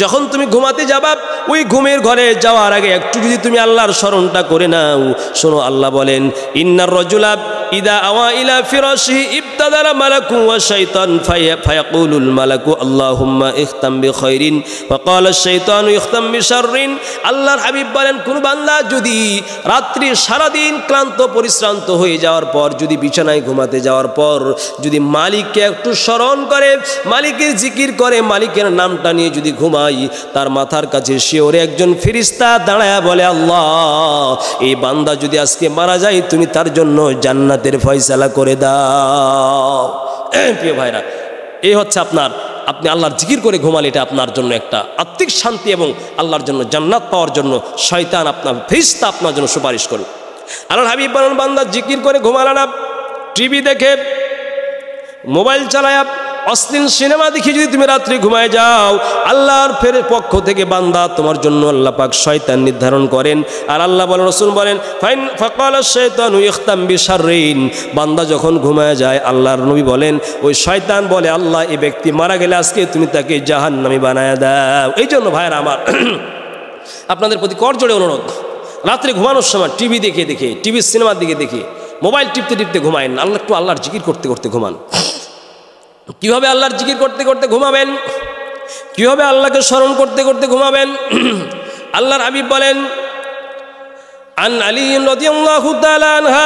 Speaker 1: যখন তুমি ঘুমাতে যাবা, ওই ঘুমের ঘরে যাওয়ার আগে একটু যদি তুমি আল্লাহর স্মরণটা করে নাও, শোনো আল্লাহ বলেন, ইন্নার রাজুলা ইদা আওয়া ইলা ফিরাশিহি ইবতাদারা মালাকু ওয়া শাইতান ফায়াকুলুল মালাকু আল্লাহুম্মা ইখতাম বিখাইরিন ওয়া ক্বালা আশ-শাইতানু ইখতাম বিশাররিন। আল্লাহর হাবিব বলেন, কোন বান্দা যদি রাত্রি সারাদিন ক্লান্ত পরিশ্রান্ত হয়ে যাওয়ার পর, যদি বিছানায় ঘুমাতে যাওয়ার পর যদি মালিককে একটু স্মরণ করে, মালিকের জিকির করে, মালিকের নামটা নিয়ে যদি ঘুমাই, তার মাথার কাছে শিওরে একজন ফেরেশতা দাঁড়ায় বলে, আল্লাহ এই বান্দা যদি আজকে মারা যায়, তুমি তার জন্য জান্নাতের ফয়সালা করে দাও। প্রিয় ভাইরা, এই হচ্ছে আপনি আল্লাহর জিকির করে ঘুমালে এটা আপনার জন্য একটা আত্মিক শান্তি এবং আল্লাহর জন্য জান্নাত পাওয়ার জন্য শয়তান আপনার ফেরেশতা আপনার জন্য সুপারিশ করবে। আল্লাহর হাবিব বলেন, বান্দা জিকির করে ঘুমালে না, টিভি দেখে, মোবাইল চালায়, অশ্লীল সিনেমা দেখে যদি তুমি রাত্রি ঘুমায় যাও, আল্লাহর ফেরের পক্ষ থেকে বান্দা তোমার জন্য আল্লাহ পাক শয়তান নির্ধারণ করেন। আর আল্লাহ বলেন, রাসূল বলেন, ফাকালা শাইতানু ইখতাম বিশাররিন। বান্দা যখন ঘুমায় যায়, আল্লাহর নবী বলেন, ওই শয়তান বলে, আল্লাহ এই ব্যক্তি মারা গেলে আজকে তুমি তাকে জাহান্নামী বানায় দাও। এই জন্য ভাইরা আমার, আপনাদের প্রতি করজোড়ে অনুরোধ, রাত্রে ঘুমানোর সময় টিভি দেখে টিভির সিনেমার দিকে দেখে, মোবাইল টিপতে ঘুমায়েন, একটু আল্লাহর জিকির করতে করতে ঘুমান। কিভাবে আল্লাহর জিকির করতে করতে ঘুমাবেন, কিভাবে আল্লাহকে স্মরণ করতে করতে ঘুমাবেন? আল্লাহর হাবিব বলেন, আন আলী রাদিয়াল্লাহু তাআলা আনহা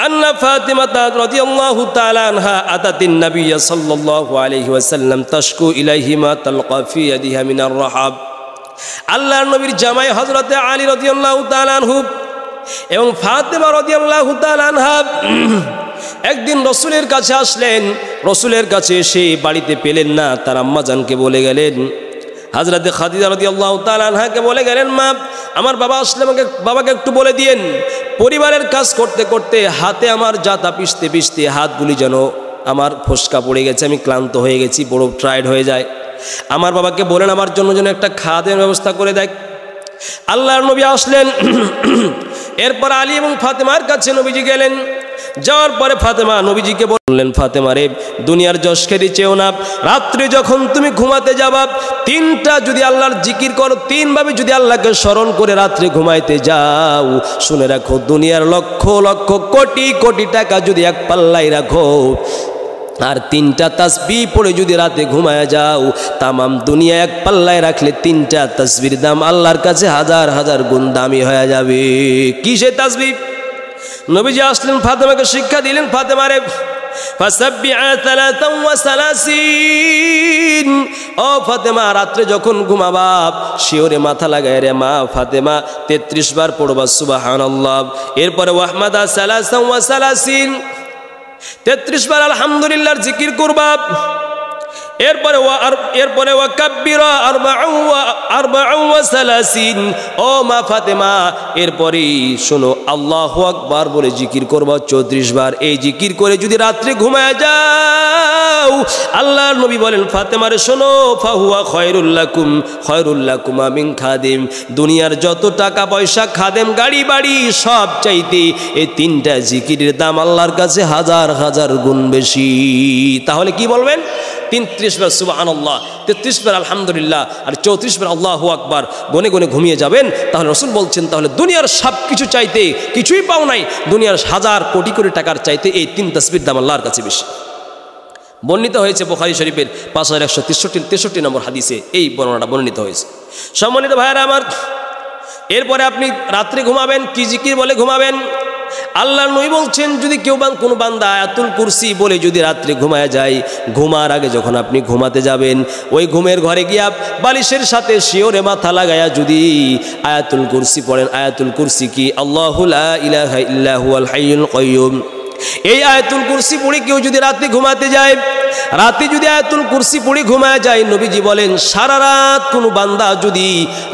Speaker 1: আন্না ফাতিমাতা রাদিয়াল্লাহু তাআলা আনহা আতাতিন নবিয়্য সাল্লাল্লাহু আলাইহি ওয়াসাল্লাম তাশকু ইলাইহি মা তালকা ফি ইয়াদিহা মিনার রাহাব। আল্লাহর নবীর জামাই হযরতে আলী রাদিয়াল্লাহু তাআলা আনহু এবং ফাতিমা রাদিয়াল্লাহু তাআলা আনহা একদিন রসুলের কাছে আসলেন। রসুলের কাছে এসে বাড়িতে পেলেন না, তার আম্মাজানকে বলে গেলেন, হযরতে খাদিজা রাদিয়াল্লাহু তাআলা আনহাকে বলে গেলেন, মা আমার বাবা আসলে বাবাকে একটু বলে দিয়েন, পরিবারের কাজ করতে করতে হাতে আমার জাতা পিষতে পিষতে হাতগুলি যেন আমার ফোসকা পড়ে গেছে, আমি ক্লান্ত হয়ে গেছি, বড় টায়ার্ড হয়ে যায়, আমার বাবাকে বলেন আমার জন্য যেন একটা খাদ্যের ব্যবস্থা করে দেয়। আল্লাহর নবী আসলেন। এরপর আলী এবং ফাতেমার কাছে নবীজি গেলেন। যাওয়ার পরে ফাতেমা নবীজিকে বললেন, ফাতেমা রে, দুনিয়ার যশ খেতে চেও না, রাত্রে যখন তুমি ঘুমাতে যাবা, তিনটা যদি আল্লাহর জিকির করো, তিনভাবে যদি আল্লাহকে স্মরণ করে রাত্রে ঘুমাইতে যাও, শুনে রাখো, দুনিয়ার লক্ষ লক্ষ কোটি কোটি টাকা যদি এক পাল্লায় রাখো, আর তিনটা তাসবিহ পড়ে যদি রাতে ঘুমায় যাও, তামাম দুনিয়া এক পাল্লায় রাখলে তিনটা তাসবির দাম আল্লাহর কাছে হাজার হাজার গুণ দামি হয়ে যাবে। কি সে তাসবিহ? নবীজি আসলেন, ফাতেমাকে শিক্ষা দিলেন, ফাতেমা রে, ফাসাব্বিহা 33 ও ফাতেমা, রাত্রে যখন ঘুমাবা শিওরে মাথা লাগায় রে মা ফাতেমা 33 বার পড়বা সুবহানাল্লাহ। এরপরে ওয়াহমাদা 33 33 বার আলহামদুলিল্লাহর জিকির করবা। এরপরে ওয়াকাব্বিরা 34 ও মা ফাতেমা, এরপরে শোনো আল্লাহু আকবার বলে জিকির করবা 34 বার। এই জিকির করে যদি রাত্রে ঘুমায় যাও, যাও। আল্লাহর নবী বলেন ফাতেমারে শোনো, ফাহুয়া খায়রুল লাকুম মিন খাদিম, দুনিয়ার যত টাকা পয়সা, খাদেম, গাড়ি বাড়ি সব চাইতে এই তিনটা জিকিরের দাম আল্লাহর কাছে হাজার হাজার গুণ বেশি। তাহলে কি বলবেন? 33 বার সুবহানাল্লাহ, 33 বার আলহামদুলিল্লাহ, আর 34 বার আল্লাহু আকবার গনে গনে ঘুমিয়ে যাবেন। তাহলে রাসূল বলছেন তাহলে দুনিয়ার সব কিছু চাইতে কিছুই পাও নাই, দুনিয়ার হাজার কোটি কোটি টাকার চাইতে এই 3 তাসবির দাম আল্লাহর কাছে বেশি। বর্ণিত হয়েছে বুখারী শরীফের 5163 নম্বর হাদিসে এই বর্ণনাটা বর্ণিত হয়েছে। সম্মানিত ভাইরা আমার, এরপরে আপনি রাত্রে ঘুমাবেন, কি জিকির বলে ঘুমাবেন? আল্লাহর নবী বলছেন যদি কেউ কোনো বান্দা আয়াতুল কুরসি বলে যদি রাত্রে ঘুমায় যায়, ঘুমার আগে যখন আপনি ঘুমাতে যাবেন, ওই ঘুমের ঘরে গিয়া বালিশের সাথে শিওরে মাথা লাগায়া যদি আয়াতুল কুরসি পড়েন, আয়াতুল কুরসি কি? আল্লাহু লা ইলাহা ইল্লা হুয়াল হাইয়ুল কাইয়্যুম। এই আয়াতুল কুরসি পড়ে কেউ যদি রাতে ঘুমাতে যায়, রাতে যদি আয়াতুল কুরসি পড়ে ঘুমায় যায়, নবীজি বলেন সারা রাত কোনো বান্দা যদি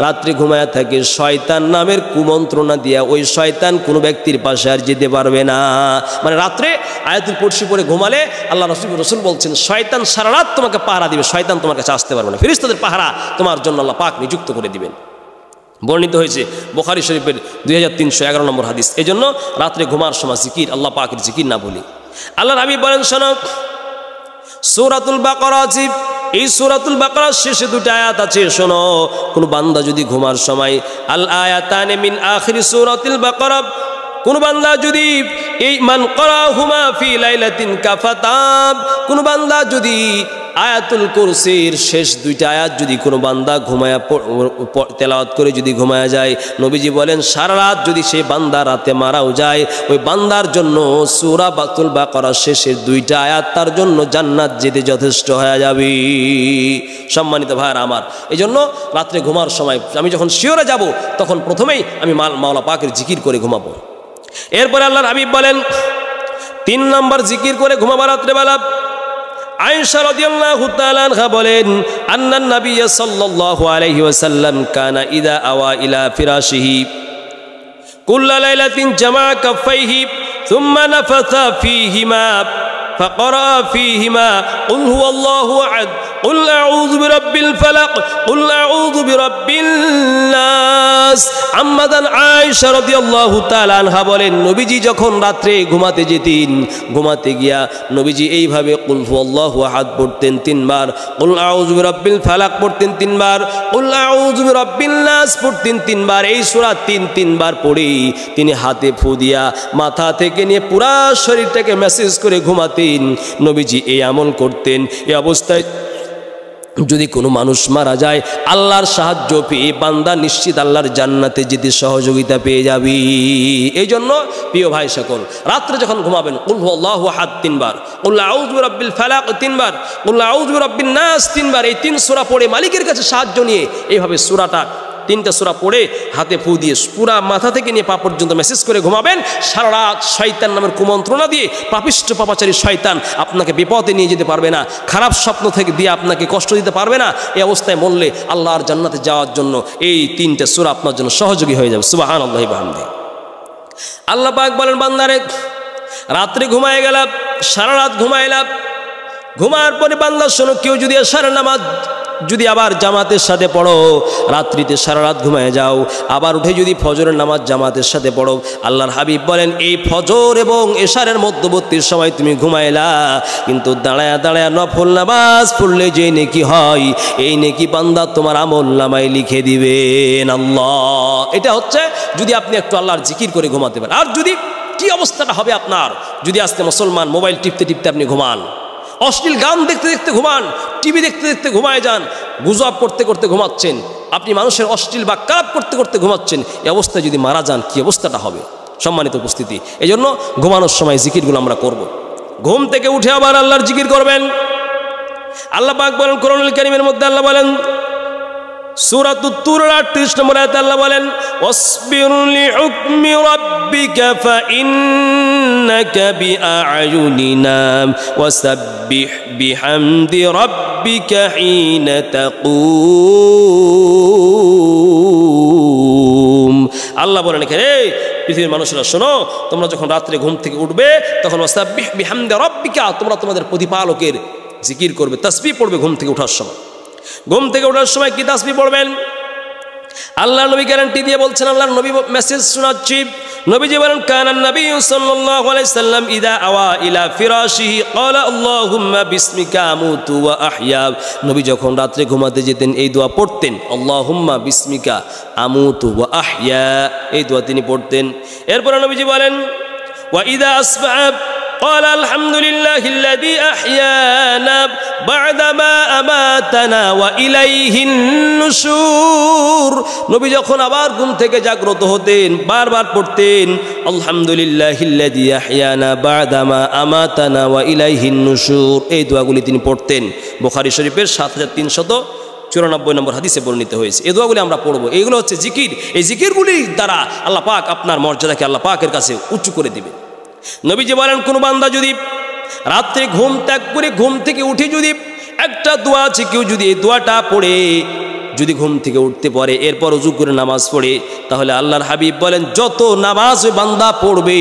Speaker 1: রাত্রে ঘুমায় থাকে, শয়তান নামের কুমন্ত্রণা দিয়া ওই শয়তান কোনো ব্যক্তির পাশে আর যেতে পারবে না। মানে রাত্রে আয়াতুল কুরসি পড়ে ঘুমালে আল্লাহ রসুল বলছেন শয়তান সারা রাত তোমাকে পাহারা দিবে, শয়তান তোমার কাছে আসতে পারবে না, ফেরেশতাদের পাহারা তোমার জন্য আল্লাহ পাক নিযুক্ত করে দিবেন। বর্ণিত হয়েছে বুখারী শরীফের 2311 নম্বর হাদিস। এই জন্য রাত্রে ঘুমার সময় জিকির, আল্লাহ পাকের জিকির না বলি। আল্লাহর হাবিব বলেন শোনো, সূরাতুল বাকারা, এই সূরাতুল বাকারার শেষে দুটো আয়াত আছে, শোনো, কোন বান্দা যদি ঘুমার সময় আল আয়াতানে মিন আখিরি সূরাতুল বাকারা, কোন বান্দা যদি এই মান ক্বারাহুমা ফি লাইলাতিন কাফাতাব, কোন বান্দা যদি আয়াতুল কুরসির শেষ দুইটা আয়াত যদি কোনো বান্দা ঘুমায়া তেলাওয়াত করে যদি ঘুমায়া যায়, নবীজি বলেন সারা রাত যদি সে বান্দা রাতে মারাও যায়, ওই বান্দার জন্য সূরাতুল বাকারার শেষের দুইটা আয়াত তার জন্য জান্নাত যেতে যথেষ্ট হয়ে যাবে। সম্মানিত ভাইরা আমার, এই জন্য রাত্রে ঘুমার সময় আমি যখন শিওরে যাব, তখন প্রথমেই আমি মাওলা পাকের জিকির করে ঘুমাবো। এরপরে আল্লাহর হাবিব বলেন 3 নম্বর জিকির করে ঘুমাবা রাত্রেবেলা। আয়েশা রাদিয়াল্লাহু তাআলা আনহা বলেন আন্নান নবী সাল্লাল্লাহু আলাইহি ওয়াসাল্লাম কানা ইযা আওয়া ইলা ফিরাশিহি কুল্লা লাইলাতিন জামা কাফাইহি সুম্মা নাফাসা ফীহিমা ফাকরা ফীহিমা কুল হুয়াল্লাহু আহাদ কুল আউযু বিরাব্বিল ফালাক কুল আউযু বিরাব্বিন নাস। আম্মাদান আয়েশা রাদিয়াল্লাহু তাআলা আনহা বলেন নবীজি যখন রাত্রে ঘুমাতে যেতেন, ঘুমাতে গিয়া নবীজি এইভাবে কুল হুয়াল্লাহু আহাদ পড়তেন 3 বার, কুল আউযু বিরাব্বিল ফালাক পড়তেন 3 বার, কুল আউযু বিরাব্বিন নাস পড়তেন 3 বার। এই সূরা 3 বার পড়ে তিনি হাতে ফু দিয়া মাথা থেকে নিয়ে পুরা শরীরটাকে মেসেজ করে ঘুমাতেন। নবীজি এই আমল করতেন। এই অবস্থায় যদি কোনো মানুষ মারা যায়, আল্লাহর সাহায্য পেয়ে বান্দা নিশ্চিত আল্লাহর জান্নাতে যেতে সহযোগিতা পেয়ে যাবে। এই জন্য প্রিয় ভাই সকল, রাত্রে যখন ঘুমাবেন কুল হুয়াল্লাহু আহাদ 3 বার, কুল আউযু বিরাব্বিল ফালাক 3 বার, কুল আউযু বিরাব্বিন নাস 3 বার, এই 3 সূরা পড়ে মালিকের কাছে সাহায্য নিয়ে এইভাবে সূরাটা 3টা সূরা পড়ে হাতে ফু দিয়ে পুরা মাথা থেকে নিয়ে পা পর্যন্ত মেসেজ করে ঘুমাবেন। সারা রাত শয়তান নামের কুমন্ত্রণা দিয়ে পাপিষ্ঠ পাপাচারী শয়তান আপনাকে বিপদে নিয়ে যেতে পারবে না, খারাপ স্বপ্ন থেকে দিয়ে আপনাকে কষ্ট দিতে পারবে না। এই অবস্থায় মরলে আল্লাহর জান্নাতে যাওয়ার জন্য এই 3টা সূরা আপনার জন্য সহযোগী হয়ে যাবে। সুবহানাল্লাহি ওয়া বিহামদিহি। আল্লাহ পাক বলেন বান্দারে রাত্রে ঘুমায় গেলাম, সারা রাত ঘুমাইলাম, ঘুমার পরে বান্দা শোনো, কেউ যদি এশারের নামাজ যদি আবার জামাতের সাথে পড়ো, রাত্রিতে সারা রাত ঘুমায় যাও, আবার উঠে যদি ফজরের নামাজ জামাতের সাথে পড়ো, আল্লাহর হাবিব বলেন এই ফজর এবং এশারের মধ্যবর্তী সময় তুমি ঘুমাইলা, কিন্তু দাঁড়ায়া দাঁড়ায়া নফল নামাজ পড়লে যে নেকি হয়, এই নেকি বান্দা তোমার আমল নামায় লিখে দিবেন আল্লাহ। এটা হচ্ছে যদি আপনি একটু আল্লাহর জিকির করে ঘুমাতে পারেন। আর যদি কি অবস্থাটা হবে আপনার, যদি আজকে মুসলমান মোবাইল টিপতে টিপতে আপনি ঘুমান, অশ্লীল গান দেখতে দেখতে ঘুমান, টিভি দেখতে দেখতে ঘুমায় যান, গুজব করতে করতে ঘুমাচ্ছেন, আপনি মানুষের অশ্লীল বা কাপ করতে করতে ঘুমাচ্ছেন, এই অবস্থায় যদি মারা যান কি অবস্থাটা হবে? সম্মানিত উপস্থিতি, এই জন্য ঘুমানোর সময় জিকিরগুলো আমরা করব। ঘুম থেকে উঠে আবার আল্লাহর জিকির করবেন। আল্লাহ পাক বলেন কোরআনুল কারীমের মধ্যে, আল্লাহ বলেন সূরাতুত তুর 38 নম্বর আয়াতে আল্লাহ বলেন ওয়াসবির লিহুকমি রাব্বিকা ফাইন্নাকা বিআয়ুনিনা ওয়াসাব্বিহ বিহামদি রাব্বিকা হিনা তাকুম। আল্লাহ বলেন হে পৃথিবীর মানুষরা শোনো, তোমরা যখন রাত্রে ঘুম থেকে উঠবে তখন ওয়াসাব্বিহ বিহামদি রাব্বিকা, তোমরা তোমাদের প্রতিপালকের জিকির করবে, তাসবিহ পড়বে ঘুম থেকে ওঠার সময়। ঘুম থেকে ওঠার সময় কি তাসবিহ পড়বেন? আল্লাহ নবী গ্যারান্টি দিয়ে বলছেন, আল্লাহর নবী মেসেজ শোনাচ্ছি। নবীজি বলেন, কানান নবী সাল্লাল্লাহু আলাইহি সাল্লাম ইদা আওয়া ইলা ফিরাশিহি ক্বালা আল্লাহুম্মা বিসমিকা আমুতু ওয়া আহইয়া। নবী যখন রাতে ঘুমাতে যেতেন এই দোয়া পড়তেন, আল্লাহুম্মা বিসমিকা আমুতু ওয়া আহইয়া, এই দোয়া তিনি পড়তেন। এরপর নবীজি বলেন, ওয়া ইদা আসবাহা قال الحمد لله الذي أحيانا بعدما أماتنا وإليه النشور। নবী যখন আবার ঘুম থেকে জাগ্রত হতেন বারবার পড়তেন, আলহামদুলিল্লাহিল্লাযী আহইয়ানা বা'দামা আমাতানা ওয়া ইলাইহিন নুশুর। এই দোয়াগুলি তিনি পড়তেন। বুখারী শরীফের ৭৩94 নম্বর হাদিসে বর্ণিত হয়েছে। এই দোয়াগুলি আমরা পড়ব। এইগুলো হচ্ছে জিকির। এই জিকিরগুলির দ্বারা আল্লাহ পাক আপনার মর্যাদাকে আল্লাহ পাকের কাছে উঁচু করে দিবেন। নবীজি বলেন, কোন বান্দা যদি রাত্রে ঘুম ত্যাগ করে ঘুম থেকে উঠে যদি একটা দোয়া আছে, কেউ যদি এই দোয়াটা পড়ে যদি ঘুম থেকে উঠতে পারে, এরপর ওযু করে নামাজ পড়ে, তাহলে আল্লাহর হাবিব বলেন যত নামাজ ওই বান্দা পড়বে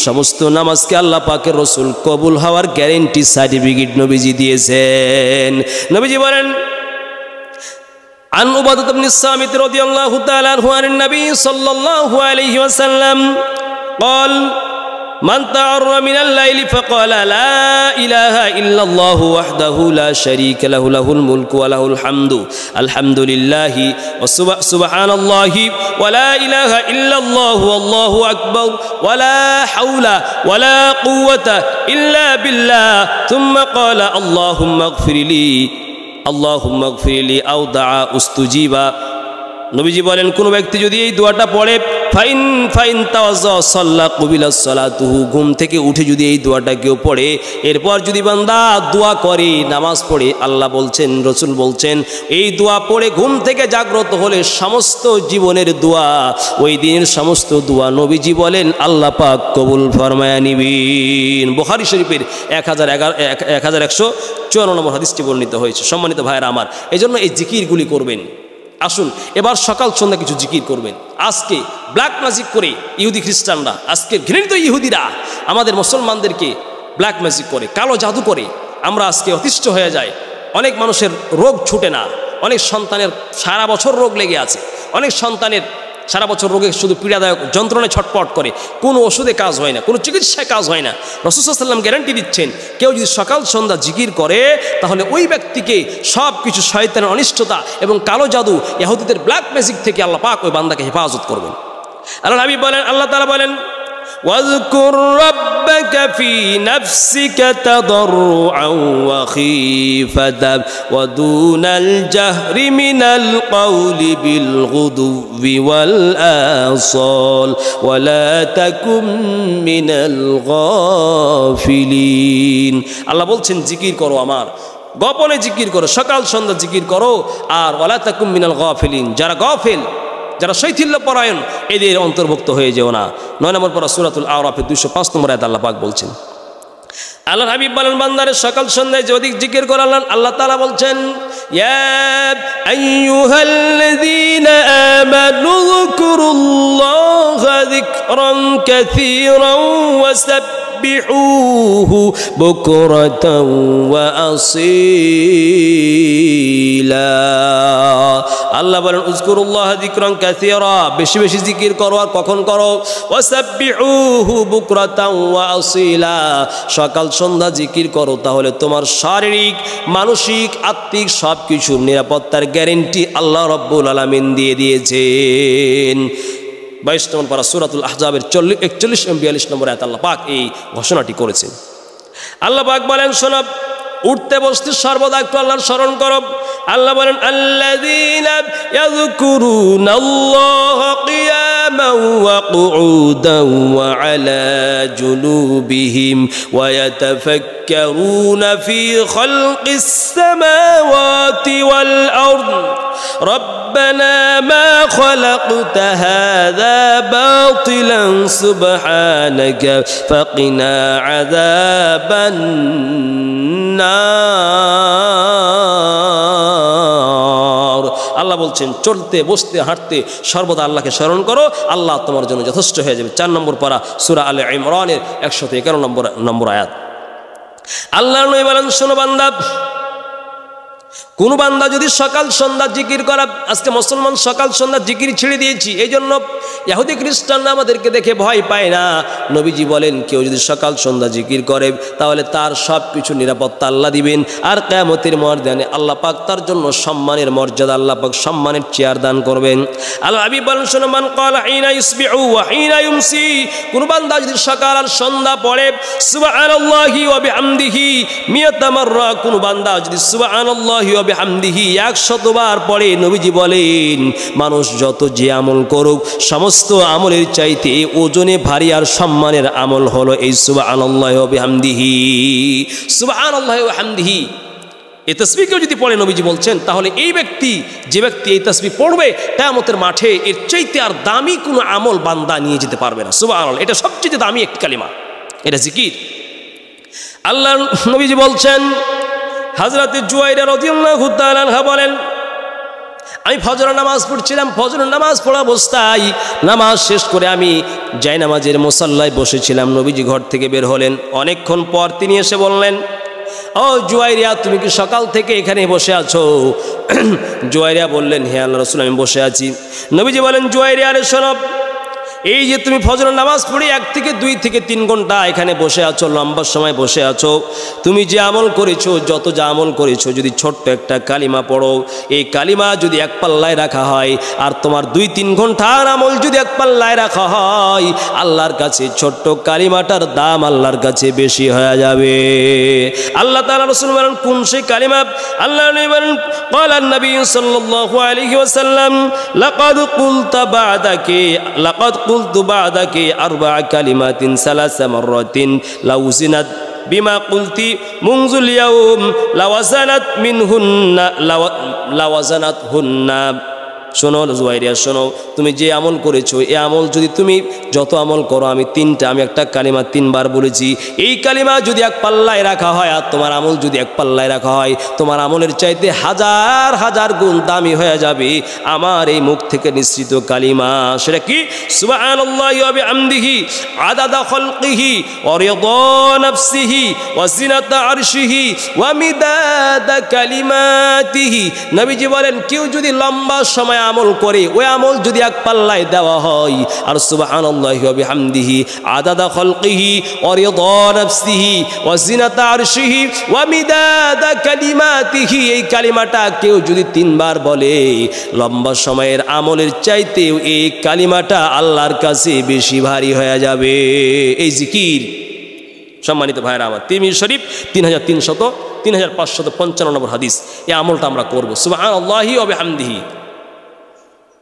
Speaker 1: সমস্ত নামাজকে আল্লাহ পাকের রাসূল কবুল হওয়ার গ্যারান্টি সার্টিফিকেট নবীজি দিয়েছেন। নবীজি বলেন, আন উবাদাহ ইবনে সামিত রাদিয়াল্লাহু তাআলা আনহু আন নবী সাল্লাল্লাহু আলাইহি ওয়াসাল্লাম قال من تعر من الليل فقال لا إله إلا الله وحده لا شريك له له الملك وله الحمد الحمد لله وسبحان الله ولا إله إلا الله والله أكبر ولا حول ولا قوة إلا بالله ثم قال اللهم اغفر لي أو دعا استجيب। নবীজি বলেন, কোন ব্যক্তি যদি এই দোয়াটা পড়ে, ফাইন তাওয়াজ্জা সাল্লা কুবিলাস সালাতুহু, ঘুম থেকে উঠে যদি এই দোয়াটা কেউ পড়ে, এরপর যদি বান্দা দোয়া করে নামাজ পড়ে, আল্লাহ বলছেন, রাসূল বলছেন, এই দোয়া পড়ে ঘুম থেকে জাগ্রত হলে সমস্ত জীবনের দোয়া, ওই দিনের সমস্ত দোয়া নবীজি বলেন আল্লাহ পাক কবুল ফরমায়া নিবেন। বুখারী শরীফের 1154 নম্বর হাদিসটি বর্ণিত হয়েছে। সম্মানিত ভাইয়েরা আমার, এজন্য এই জিকিরগুলি করবেন। আসুন এবার সকাল সন্ধ্যা কিছু জিকির করবেন। আজকে ব্ল্যাক ম্যাজিক করে ইহুদি খ্রিস্টানরা, আজকে ঘৃণিত ইহুদিরা আমাদের মুসলমানদেরকে ব্ল্যাক ম্যাজিক করে, কালো জাদু করে আমরা আজকে অতিষ্ঠ হয়ে যাই। অনেক মানুষের রোগ ছুটে না, অনেক সন্তানের সারা বছর রোগ লেগে আছে, অনেক সন্তানের সারা বছর রোগে শুধু পীড়াদায়ক যন্ত্রণায় ছটপট করে, কোনো ওষুধে কাজ হয় না, কোনো চিকিৎসায় কাজ হয় না। রাসূল সাল্লাল্লাহু আলাইহি ওয়াসাল্লাম গ্যারান্টি দিচ্ছেন, কেউ যদি সকাল সন্ধ্যা জিকির করে তাহলে ওই ব্যক্তিকে সব কিছু শয়তানের অনিষ্টতা এবং কালো জাদু, ইহুদিদের ব্ল্যাক ম্যাজিক থেকে আল্লাহ পাক ওই বান্দাকে হেফাজত করবেন। আল্লাহ নবী বলেন, আল্লাহ তাআলা বলেন, واذكر ربك في نفسك تضرعا وخيفة ودون الجهر من القول بالغدو والآصال ولا تكن من الغافلين। আল্লাহ বলছেন জিকির করো, আমার গোপনে জিকির করো, সকাল সন্ধ্যা জিকির করো, আর ওয়ালা তাকুম মিনাল গাফিলিন, যারা গাফিল, যারা শৈথিল্য পরায়ণ, এদের অন্তর্ভুক্ত হয়ে যেও না। 9 নম্বর পারা সূরাতুল আরাফের 205 নম্বর আয়াতে আল্লাহ পাক বলছেন। আল্লাহর হাবিব বলেন, বান্দারে সকাল সন্ধ্যায় যে অধিক জিকির করে আল্লাহ তাআলা বলছেন, ইয়া আইয়ুহাল্লাযীনা আমানু যকুরুল্লাহা যিকরান কাসীরান ওয়াসাব্বিহুহু বুকরাতাও ওয়া আসীলা। আল্লাহ বলেন, উযকুরুল্লাহ যিকরান কাসীরা, বেশি বেশি জিকির করো। আর কখন করো? ওয়াসাব্বিহুহু বুকরাতাও ওয়া আসীলা, সকাল সন্ধ্যা জিকির করো, তাহলে তোমার শারীরিক, মানসিক, আত্মিক সব কিছুর নিরাপত্তার গ্যারান্টি আল্লাহ রাব্বুল আলামিন দিয়ে দিয়েছেন। 22 নম্বর পারা সূরাতুল আহজাবের 41 এবং 42 নম্বর আয়াতে আল্লাহ পাক এই ঘোষণাটি করেছেন। আল্লাহ পাক বলেন, শোনো, উঠতে বসতে সর্বদা একটু আল্লাহর স্মরণ করো। আল্লাহ বলেন, আল্লাযীনা ইয়াযকুরুনাল্লাহা কিয়ামান ওয়া কুউদান ওয়া আলা জুনুবিহিম ওয়া ইয়াতাফাক্কারুনা ফি খালকিস সামাওয়াতি ওয়াল আরদ ربنا ما خلقت هذا باطلا سبحانك فقنا عذاب النار। আল্লাহ বলছেন, চলতে বসতে হাঁটতে সর্বদা আল্লাহকে স্মরণ করো, আল্লাহ তোমার জন্য যথেষ্ট হয়ে যাবে। 4 নম্বর পারা সূরা আলে ইমরানের 151 নম্বর আয়াত। আল্লাহর নবী বলেন, শোনো বান্দা, কোন বান্দা যদি সকাল সন্ধ্যা জিকির করা, আজকে মুসলমান সকাল সন্ধ্যা জিকির ছেড়ে দিয়েছি, এই জন্য ইহুদি খ্রিস্টানরা আমাদেরকে দেখে ভয় পায় না। নবীজি বলেন, কেউ যদি সকাল সন্ধ্যা জিকির করে তাহলে তার সব কিছু নিরাপত্তা আল্লাহ দিবেন, আর কিয়ামতের ময়দানে আল্লাহ পাক তার জন্য সম্মানের মর্যাদা, আল্লাহ পাক সম্মানের চেয়ার দান করবেন। আল্লাহ হাবিব বলেন, শোনো, মান ক্বালা হিনা ইসবিউ ওয়া হিনা ইউমসি, কোন বান্দা যদি সকাল আর সন্ধ্যা পড়ে সুবহানাল্লাহি ওয়া বিহামদিহি মিয়াতা মাররা, কোন বান্দা যদি সুবহানাল্লাহি ওয়া বিহামদিহি 100 বার পড়ে, নবীজি বলেন মানুষ যত যে আমল করুক সমস্ত আমলের চাইতে ওজনে ভারী আর সম্মানের আমল হলো এই সুবহানাল্লাহি ওয়া বিহামদিহি। সুবহানাল্লাহি ওয়া বিহামদিহি এই তাসবিহকেও যদি পড়ে, নবীজি বলছেন, তাহলে এই ব্যক্তি, যে ব্যক্তি এই তাসবিহ পড়বে, কিয়ামতের মাঠে এর চাইতে আর দামি কোনো আমল বান্দা নিয়ে যেতে পারবে না। সুবহানাল্লাহ, এটা সবচেয়ে দামি একটি কালিমা, এটা জিকির। আল্লাহ নবীজি বলছেন, হযরত জুয়াইরা রাদিয়াল্লাহু তাআলা আনহা বলেন, আমি ফজরের নামাজ পড়ছিলাম, ফজরের নামাজ পড়া অবস্থায় নামাজ শেষ করে আমি জায়নামাজের মুসাল্লায় বসেছিলাম। নবীজি ঘর থেকে বের হলেন, অনেকক্ষণ পর তিনি এসে বললেন, ও জুয়াইরিয়া, তুমি কি সকাল থেকে এখানে বসে আছো? জুয়াইরিয়া বললেন, হে আল্লাহর রাসূল, আমি বসে আছি। নবীজি বলেন, জুয়াইরিয়া রে শোনো, এই যে তুমি ফজরের নামাজ পড়ে 1 থেকে 2 থেকে 3 ঘন্টা এখানে বসে আছো, লম্বা সময় বসে আছো, তুমি যে আমল করেছো, যত যা আমল করেছো, যদি ছোট্ট একটা কালিমা পড়ো, এই কালিমা যদি এক পাল্লায় রাখা হয়, আর তোমার 2-3 ঘন্টার আমল যদি এক পাল্লায় রাখা হয়, আল্লাহর কাছে ছোট্ট কালিমাটার দাম আল্লাহর কাছে বেশি হয়ে যাবে। আল্লাহ তাআলা রাসূল বলেন, কোন সেই কালিমা? আল্লাহ নবী বলেন, ক্বালা নবী সাল্লাল্লাহু আলাইহি ওয়াসাল্লাম, লাকাদ কুলতা বা'দাকি, লাকাদ قلت بعدك 4 كلمات 3 مرات لو زنت بما قلت منذ اليوم لوزنتهن। শোনো জুয়াইরিয়া, শোনো, তুমি যে আমল করেছো, এই আমল যদি তুমি যত আমল করো, আমি একটা কালিমা 3 বার বলেছি, এই কালিমা যদি এক পাল্লায় রাখা হয়, আর তোমার আমল যদি এক পাল্লায় রাখা হয়, তোমার আমলের চাইতে হাজার হাজার গুণ দামি হয়ে যাবে আমার এই মুখ থেকে নিঃসৃত কালিমা। সেটা কি? সুবহানাল্লাহি ওয়া বিহামদিহি আদাদা খালকিহি ওয়া রিদা নাফসিহি ওয়া জিনাতা আরশিহি ওয়া মিদাদা কালিমাতিহি। নবীজি বলেন, কেউ যদি লম্বা সময় আমল করে, ওই আমল যদি এক পাল্লায় দেওয়া হয়, আর সুবহানাল্লাহি ওয়া বিহামদিহি আদাদা খালকিহি ওয়া রিদা নাফসিহি ওয়া জিনাতা আরশিহি ওয়া মিদাদা কালিমাতিহি, এই কালিমাটা কেউ যদি 3 বার বলে, লম্বা সময়ের আমলের চাইতেও এই কালিমাটা আল্লাহর কাছে বেশি ভারী হয়ে যাবে। এই জিকির, সম্মানিত ভাইরা আমার, তিরমিজি শরীফ 3555 নম্বর হাদিস। এই আমলটা আমরা করব, সুবহানাল্লাহি ওয়া বিহামদিহি,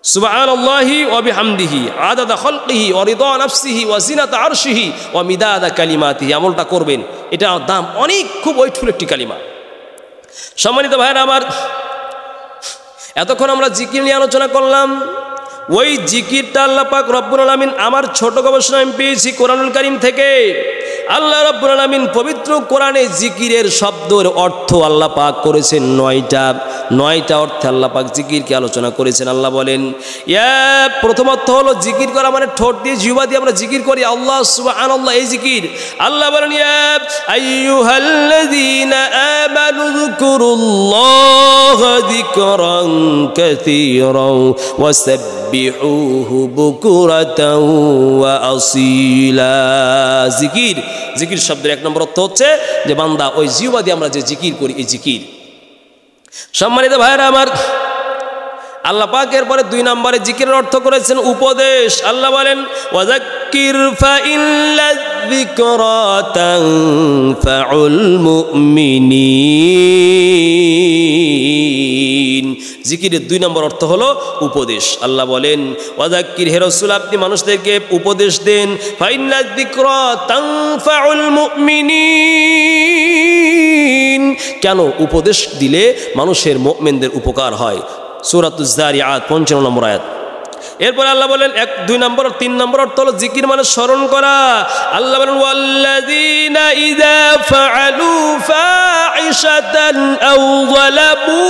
Speaker 1: সুবহানাল্লাহি ওয়া বিহামদিহি আদাদা খালকিহি ওয়া রিদা নাফসিহি ওয়া জিনাতা আরশিহি ওয়া মিদাদা কালিমাতিহি। আমলটা করবেন, এটা দাম অনেক, খুব ওয়েটফুল একটি কালিমা। সম্মানিত ভাইরা আমার, এতক্ষণ আমরা জিকির নিয়ে আলোচনা করলাম। ওই জিকিরটা আল্লাহ পাক রব্বুল আলামিন, আমার ছোট গবেষণা আমি পেয়েছি কোরআনুল কারীম থেকে। আল্লাহ রব্বুল আলামিন পবিত্র কোরআনে জিকিরের শব্দের অর্থ আল্লাহ পাক করেছেন 9টা অর্থে আল্লাহ পাক জিকিরকে আলোচনা করেছেন। আল্লাহ বলেন, প্রথম অর্থ হলো জিকির করা মানে ঠোঁট দিয়ে, জিহ্বা দিয়ে আমরা জিকির করি আল্লাহ সুবহানাল্লাহ, এই জিকির। আল্লাহ বলেন, ইয়া আইয়ুহাল্লাযীনা আমানু যকুরুল্লাহা যিকরান কাসীরান ওয়া সাব্বিহুহু বুকরাতাও ওয়া আসীলা। জিকির শব্দের 1 নম্বর অর্থ হচ্ছে যে বান্দা ওই জিহ্বা দিয়ে আমরা যে জিকির করি, এই জিকির। সম্মানিত ভাইরা আমার, আল্লাহ পাক এরপরে 2 নম্বরে জিকিরের অর্থ করেছেন উপদেশ। আল্লাহ বলেন, ওয়াযাক্কির ফাইল্লাযিকরা তানফাউল মুমিনিন। জিকিরের 2 নম্বর অর্থ হলো উপদেশ। আল্লাহ বলেন, ওয়াযাক্কির, হে রাসূল আপনি মানুষদেরকে উপদেশ দেন, ফাইল্লাযিকরা তানফাউল মুমিনিন। কেন? উপদেশ দিলে মানুষের মুমিনদের উপকার হয়। সূরাতুজ যারিয়াত 55 নম্বর আয়াত। এরপর আল্লাহ বলেন 1, 2 নম্বর, 3 নম্বর অর্থ হলো জিকির মানে স্মরণ করা। আল্লাহ বলেন, ওয়াল্লাযীনা ইযা ফাআলু ফাহিশাতান আও যালামু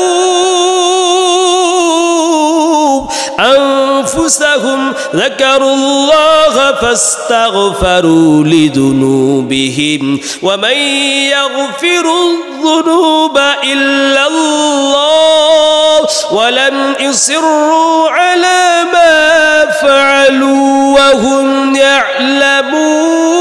Speaker 1: أنفسهم ذكروا الله فاستغفروا لذنوبهم ومن يغفر الذنوب إلا الله ولم يصروا على ما فعلوا وهم يعلمون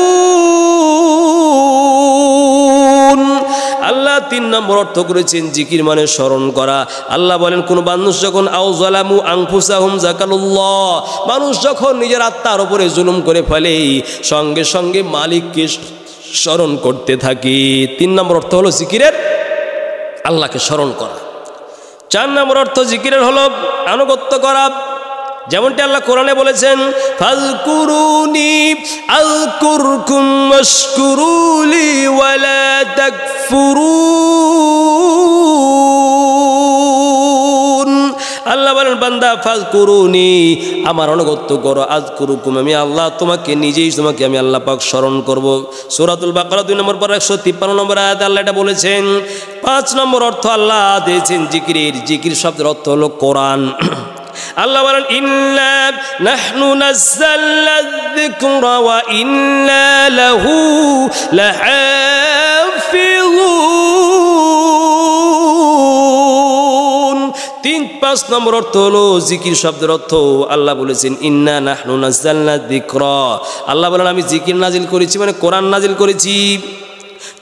Speaker 1: আল্লাহ 3 নম্বর অর্থ করেছেন জিকির মানে স্মরণ করা। আল্লাহ বলেন কোন মানুষ যখন আউযালামু আনফুসাহুম যাকারুল্লাহ, মানুষ যখন নিজের আত্মার উপরে জুলুম করে ফেলে সঙ্গে সঙ্গে মালিককে স্মরণ করতে থাকে। 3 নম্বর অর্থ হলো জিকিরের আল্লাহকে স্মরণ করা। 4 নম্বর অর্থ জিকিরের হলো আনুগত্য করা, যেমনটি আল্লাহ কোরআনে বলেছেন ফাযকুরুনি আযকুরকুম ওয়াশকুরুলি ওয়ালা তাকফুরুন। আল্লাহ বলেন বান্দা ফাযকুরুনি, আমার আনুগত্য করো, আযকুরকুম, আমি আল্লাহ তোমাকে নিজেই তোমাকে আমি আল্লাহ পাক স্মরণ করব। সূরাতুল বাকারা 2 নম্বর পারা 153 নম্বর আয়াতে আল্লাহ এটা বলেছেন। 5 নম্বর অর্থ আল্লাহ দিয়েছেন জিকিরের। জিকির শব্দের অর্থ হলো কোরআন। আল্লাহ বলেন ইন্না নাহনু নাযালনা যিকরা ওয়া ইন্না লাহু লাহাফিযুন। 5 নম্বর অর্থ হলো জিকির শব্দের অর্থ আল্লাহ বলেছেন ইন্না নাহনু নাযালনা যিকরা, আল্লাহ বলেন আমি জিকির নাজিল করেছি মানে কোরআন নাজিল করেছি।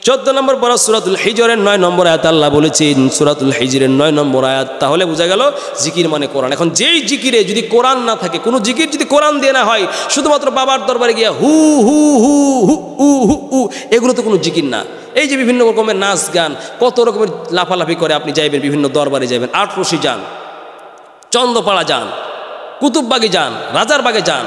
Speaker 1: 14 নম্বর পারা সূরাতুল হিজরের 9 নম্বর আয়াত আল্লাহ বলেছেন, সূরাতুল হিজরের 9 নম্বর আয়াত। তাহলে বোঝা গেল জিকির মানে কোরআন। এখন যেই জিকিরে যদি কোরআন না থাকে, কোনো জিকির যদি কোরআন দিয়ে না হয়, শুধুমাত্র বাবার দরবারে গিয়া হু হু হু হু হু হু হু, এগুলো তো কোনো জিকির না। এই যে বিভিন্ন রকমের নাচ গান, কত রকমের লাফালাফি করে আপনি যাইবেন, বিভিন্ন দরবারে যাবেন, আটরশি যান, চন্দ্রপাড়া যান, কুতুববাগে যান, রাজারবাগে যান,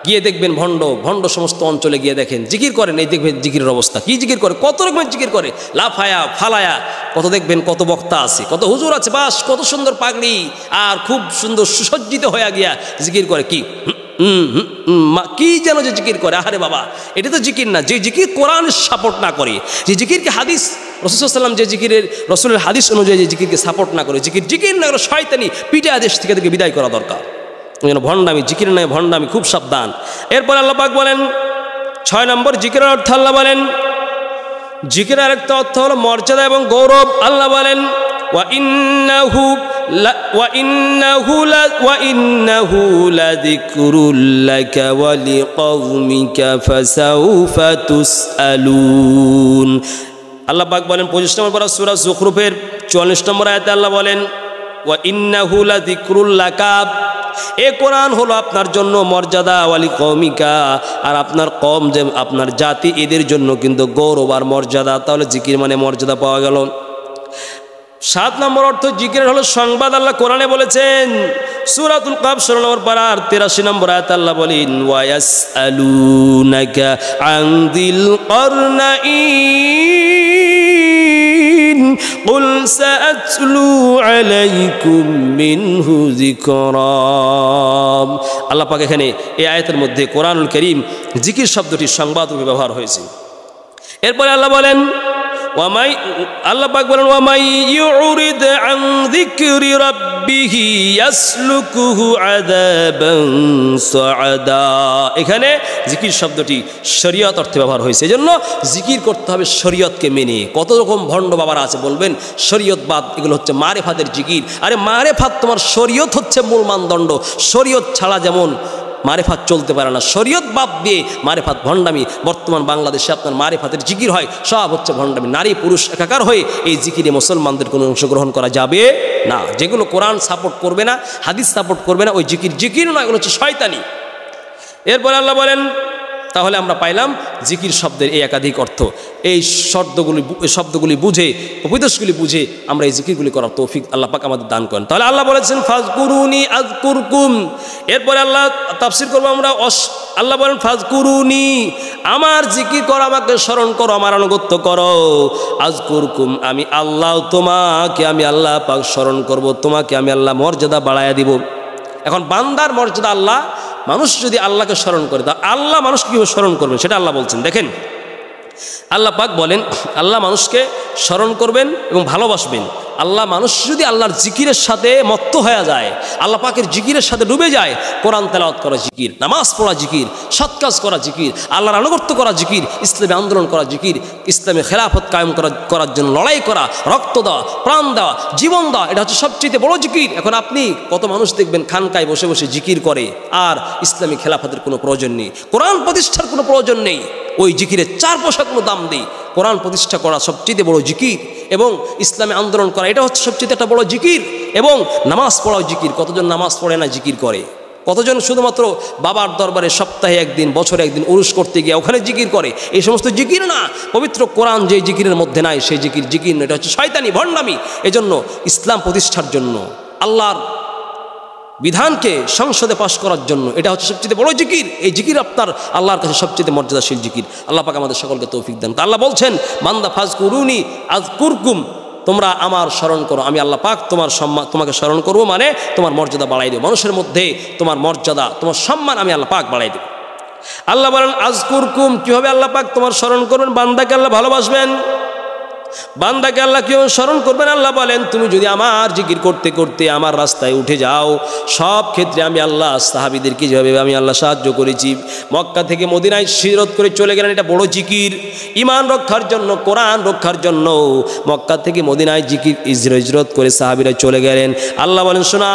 Speaker 1: গিয়ে দেখবেন ভণ্ড ভণ্ড সমস্ত অঞ্চলে গিয়ে দেখেন জিকির করেন। এই দেখবেন জিকিরের অবস্থা, কি জিকির করে, কত রকমের জিকির করে, লাফায়া ফালায়া, কত দেখবেন কত বক্তা আছে, কত হুজুর আছে, বাস কত সুন্দর পাগড়ি আর খুব সুন্দর সুসজ্জিত হয়ে গিয়া জিকির করে। কি কি যেন যে জিকির করে, আরে বাবা এটা তো জিকির না। যে জিকির কোরআন সাপোর্ট না করে, যে জিকিরকে হাদিস রাসূল সাল্লাল্লাহু আলাইহি ওয়াসাল্লাম যে জিকিরের রাসূলের হাদিস অনুযায়ী যে জিকিরকে সাপোর্ট না করে, জিকির না করে শয়তানি পিঠে আদেশ থেকে বিদায় করা দরকার। ভণ্ডামি, জিকির নয় ভণ্ডামি, খুব সাবধান। এরপর আল্লাহ পাক বলেন 6 নম্বর জিকিরের অর্থ আল্লাহ বলেন জিকিরের আরেকটা অর্থ হলো মর্যাদা এবং গৌরব। আল্লাহ বলেন ওয়া ইন্নাহু লাযিকরুল লাকা ওয়া লিকওমিকা ফাসাউফা তুসআলুন। আল্লাহ পাক বলেন 25 নম্বর পারা সূরা যুখরুফের 44 নম্বর আয়াতে আল্লাহ বলেন ওয়া ইন্নাহু লাযিকরুল লাকা, এ কোরআন হলো আপনার জন্য মর্যাদা, ওয়ালি কওমিকা, আর আপনার কওম যে আপনার জাতি এদের জন্য কিন্তু গৌরব আর মর্যাদা। তাহলে জিকির মানে মর্যাদা পাওয়া গেল। 7 নম্বর অর্থ জিকিরের হলো সংবাদ। আল্লাহ কোরআনে বলেছেন সূরাতুল কাহফ 16 নম্বর পারা 83 নম্বর আয়াতে আল্লাহ বলেন ওয়া ইয়াসআলুনাকা আন যিল কারনাইন কুল সাআতলু আলাইকুম মিনহু যিকরা। আল্লাহ পাক এখানে এই আয়াতের মধ্যে কোরআনুল কারীম জিকির শব্দটি সংবাদ রূপে ব্যবহার হয়েছে। এরপরে আল্লাহ বলেন আল্লাহ পাক বলেন ওয়ামাই ইউরিদ আন যিকরি রাব্বিহি ইয়াসলুকুহু আযাবান সাআদা। এখানে জিকির শব্দটি শরীয়ত অর্থে ব্যবহার হয়েছে। এজন্য জিকির করতে হবে শরীয়তকে মেনে। কত রকম ভণ্ড বাবারা আছে বলবেন শরীয়তবাদ, এগুলো হচ্ছে মারেফাতের জিকির। আরে মারেফাত তোমার শরীয়ত হচ্ছে মূল মানদণ্ড। শরীয়ত ছাড়া যেমন মারেফাত চলতে পারে না, শরীয়ত বাদ দিয়ে মারেফাত ভণ্ডামি। বর্তমান বাংলাদেশে আপনার মারেফাতের জিকির হয়, সব হচ্ছে ভণ্ডামি। নারী পুরুষ একাকার হয়ে এই জিকিরে মুসলমানদের কোনো অংশগ্রহণ করা যাবে না। যেগুলো কোরআন সাপোর্ট করবে না, হাদিস সাপোর্ট করবে না, ওই জিকির নয়, এগুলো হচ্ছে শয়তানি। এরপরে আল্লাহ বলেন তাহলে আমরা পাইলাম জিকির শব্দের এই একাধিক অর্থ। এই শব্দগুলি বুঝে, উপদেশগুলি বুঝে আমরা এই জিকিরগুলি করার তৌফিক আল্লাহ পাক আমাদের দান করেন। তাহলে আল্লাহ বলেছেন ফাজকুরুনি আযকুরকুম। এরপরে আল্লাহ তাফসীর করবো আমরা। আল্লাহ বলেন ফাজকুরুনি, আমার জিকির করো, আমাকে স্মরণ করো, আমার আনুগত্য করো। আযকুরকুম, আমি আল্লাহ তোমাকে আমি আল্লাহ পাক স্মরণ করব, তোমাকে আমি আল্লাহ মর্যাদা বাড়াইয়া দিব। এখন বান্দার মর্যাদা আল্লাহ, মানুষ যদি আল্লাহকে স্মরণ করে তা আল্লাহ মানুষকে কীভাবে স্মরণ করবেন সেটা আল্লাহ বলছেন। দেখেন আল্লাহ পাক বলেন আল্লাহ মানুষকে স্মরণ করবেন এবং ভালোবাসবেন। আল্লাহ মানুষ যদি আল্লাহর জিকিরের সাথে মত্ত হয়ে যায়, আল্লাহ পাকের জিকিরের সাথে ডুবে যায়, কোরআন তেলাওয়াত করা জিকির, নামাজ পড়া জিকির, সৎ কাজ করা জিকির, আল্লাহর আনুগত্য করা জিকির, ইসলামী আন্দোলন করা জিকির, ইসলামী খেলাফত কায়েম করার জন্য লড়াই করা, রক্ত দেওয়া, প্রাণ দেওয়া, জীবন দেওয়া, এটা হচ্ছে সবচেয়ে বড় জিকির। এখন আপনি কত মানুষ দেখবেন খানকায় বসে বসে জিকির করে, আর ইসলামী খেলাফতের কোনো প্রয়োজন নেই, কোরআন প্রতিষ্ঠার কোনো প্রয়োজন নেই, ওই জিকিরের 4 পয়সা কোনো দাম নেই। কোরআন প্রতিষ্ঠা করা সবচেয়ে বড় জিকির এবং ইসলামী আন্দোলন করা এটা হচ্ছে সবচেয়ে একটা বড় জিকির। এবং নামাজ পড়াও জিকির। কতজন নামাজ পড়ে না জিকির করে? কতজন শুধুমাত্র বাবার দরবারে সপ্তাহে একদিন, বছরে একদিন উরুস করতে গিয়ে ওখানে জিকির করে? এই সমস্ত জিকির না। পবিত্র কোরআন যে জিকিরের মধ্যে নাই সেই জিকির না, এটা হচ্ছে শয়তানি, ভণ্ডামি। এজন্য ইসলাম প্রতিষ্ঠার জন্য, আল্লাহর বিধানকে সংসদে পাশ করার জন্য এটা হচ্ছে সবচেয়ে বড় জিকির। এই জিকির আপনার আল্লাহর কাছে সবচেয়ে মর্যাদাশীল জিকির। আল্লাহ পাক আমাদের সকলকে তৌফিক দেন। তা আল্লাহ বলছেন, বান্দা ফাজকুরুনি আযকুরকুম, তোমরা আমার স্মরণ করো, আমি আল্লাহ পাক তোমাকে স্মরণ করবো, মানে তোমার মর্যাদা বাড়াই দেব। মানুষের মধ্যে তোমার মর্যাদা, তোমার সম্মান আমি আল্লাহ পাক বাড়াই দেব। আল্লাহ বলেন আযকুরকুম, কীভাবে আল্লাহ পাক তোমার স্মরণ করবেন? বান্দাকে আল্লাহ ভালোবাসবেন। বান্দাকে আল্লাহ কেউ স্মরণ করবেন? আল্লাহ বলেন, তুমি যদি আমার জিকির করতে করতে আমার রাস্তায় উঠে যাও, সব ক্ষেত্রে আমি আল্লাহ সাহাবীদেরকে যেভাবে আমি আল্লাহ সাহায্য করেছি, মক্কা থেকে মদিনায় হিজরত করে চলে গেলেন, এটা বড় জিকির। ঈমান রক্ষার জন্য, কোরআন রক্ষার জন্য মক্কা থেকে মদিনায় হিজরত করে সাহাবীরা চলে গেলেন। আল্লাহ বলেন, শোনো,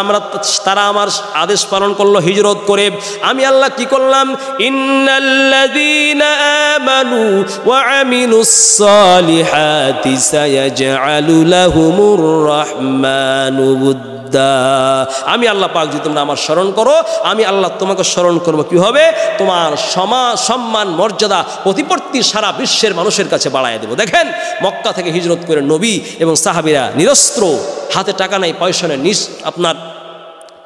Speaker 1: তারা আমার আদেশ পালন করলো হিজরত করে, আমি আল্লাহ কি করলাম? ইন্নাল্লাযীনা আমানু ওয়া আমিলুস সালিহাত সায়াজআলু লাহুমুর রাহমানু বুদ্দা। আমি আল্লাহ পাক, যদি তোমরা আমার স্মরণ করো, আমি আল্লাহ তোমাকে স্মরণ করবো। কি হবে? তোমার সম্মান, মর্যাদা, প্রতিপত্তি সারা বিশ্বের মানুষের কাছে বাড়ায় দেব। দেখেন, মক্কা থেকে হিজরত করে নবী এবং সাহাবীরা নিরস্ত্র, হাতে টাকা নাই, পয়সা নেই, আপনার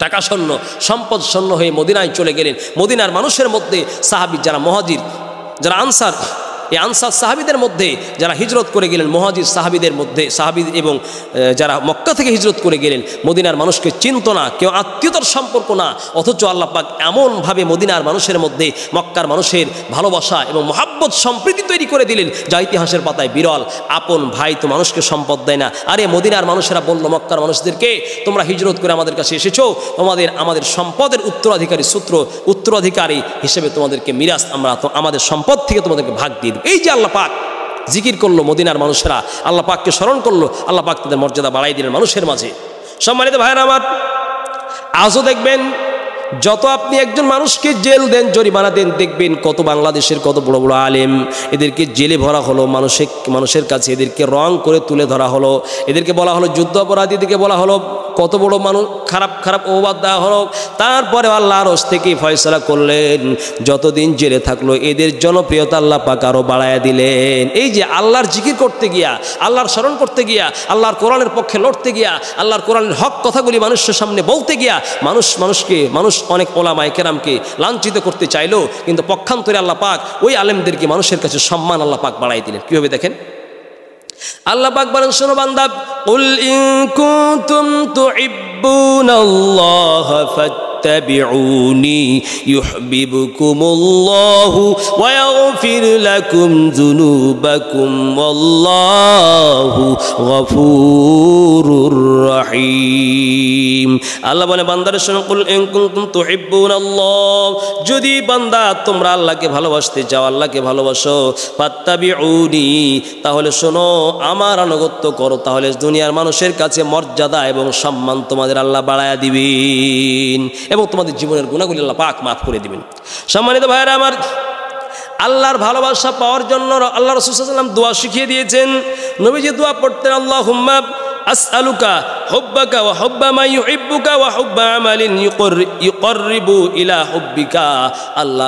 Speaker 1: টাকা শূন্য, সম্পদ শূন্য হয়ে মদিনায় চলে গেলেন। মদিনার মানুষের মধ্যে সাহাবী যারা মুহাজির, যারা আনসার, এই আনসার সাহাবীদের মধ্যে যারা হিজরত করে গেলেন, মুহাজির সাহাবীদের মধ্যে, সাহাবী এবং যারা মক্কা থেকে হিজরত করে গেলেন, মদিনার মানুষকে চিনত না, কেউ আত্মীয়তার সম্পর্ক না, অথচ আল্লাহ পাক এমনভাবে মদিনার মানুষের মধ্যে মক্কার মানুষের ভালোবাসা এবং মহাব্বত সম্প্রীতি তৈরি করে দিলেন, যা ইতিহাসের পাতায় বিরল। আপন ভাই তো মানুষকে সম্পদ দেয় না। আরে মদিনার মানুষেরা বলল মক্কার মানুষদেরকে, তোমরা হিজরত করে আমাদের কাছে এসেছো, আমাদের সম্পদের উত্তরাধিকারী হিসেবে তোমাদেরকে মিরাস, আমরা আমাদের সম্পদ থেকে তোমাদেরকে ভাগ দিয়ে। এই যে আল্লাহ পাক জিকির করলো, মদিনার মানুষেরা আল্লাহ পাককে স্মরণ করলো, আল্লাহ পাক তাদের মর্যাদা বাড়াই দিলেন মানুষের মাঝে। সম্মানিত ভাইয়েরা আমার, আজও দেখবেন যত আপনি একজন মানুষকে জেল দেন, জরিমানা দেন, দেখবেন কত বাংলাদেশের কত বড় বড় আলেম, এদেরকে জেলে ভরা হলো, মানুষের কাছে এদেরকে রং করে তুলে ধরা হলো, এদেরকে বলা হলো যুদ্ধ অপরাধী, এদেরকে বলা হলো কত বড় মানুষ, খারাপ অপবাদ দেওয়া হলো। তারপরে আল্লাহ আরশ থেকে ফয়সালা করলেন, যতদিন জেলে থাকলো এদের জনপ্রিয়তা আল্লাহ পাক আরও বাড়ায়া দিলেন। এই যে আল্লাহর জিকির করতে গিয়া, আল্লাহর স্মরণ করতে গিয়া, আল্লাহর কোরআনের পক্ষে লড়তে গিয়া, আল্লাহর কোরআনের হক কথাগুলি মানুষের সামনে বলতে গিয়া মানুষ অনেক ওলামায়ে কেরামকে লাঞ্ছিত করতে চাইলো, কিন্তু পক্ষান্তরে আল্লাহ পাক ওই আলেমদেরকে মানুষের কাছে সম্মান আল্লাহ পাক বাড়াই দিলেন। কীভাবে দেখেন, আল্লাহ পাক বলেন, শোনো বান্দা, কুল ইন কুনতুম তুহিব্বুনাল্লাহা ফাত্তাবিউনি ইউহিব্বুকুমুল্লাহু ওয়া ইয়াগফির লাকুম যুনুবাকুম ওয়াল্লাহু গফুরুর রহিম। আল্লাহ বলে, বান্দারা শোনো, কুল ইন কুনতুম তুহিব্বুনাল্লাহ, যদি বান্দা তোমরা আল্লাহকে ভালোবাসতে চাও, আল্লাহকে ভালোবাসো, ফাত্তাবিউনি, তাহলে শোনো আমার আনুগত্য করো, তাহলে দুনিয়ার মানুষের কাছে মর্যাদা এবং সম্মান তোমাদের আল্লাহ বাড়ায়া দিবেন এবং তোমাদের জীবনের গুনাহগুলি আল্লাহ পাক মাফ করে দিবেন। সম্মানিত ভাইয়েরা আমার, আল্লাহর ভালোবাসা পাওয়ার জন্য আল্লাহ রাসূল সাল্লাল্লাহু আলাইহি ওয়াসাল্লাম দোয়া শিখিয়ে দিয়েছেন। নবীজি দোয়া পড়তেন, আল্লাহুম্মা আসআলুকা হুব্বাকা ওয়া হুব্বা মান ইউহিব্বুকা ওয়া হুব্বা আমালিন ইউকররিবু ইলা হুব্বিকা। আল্লাহ,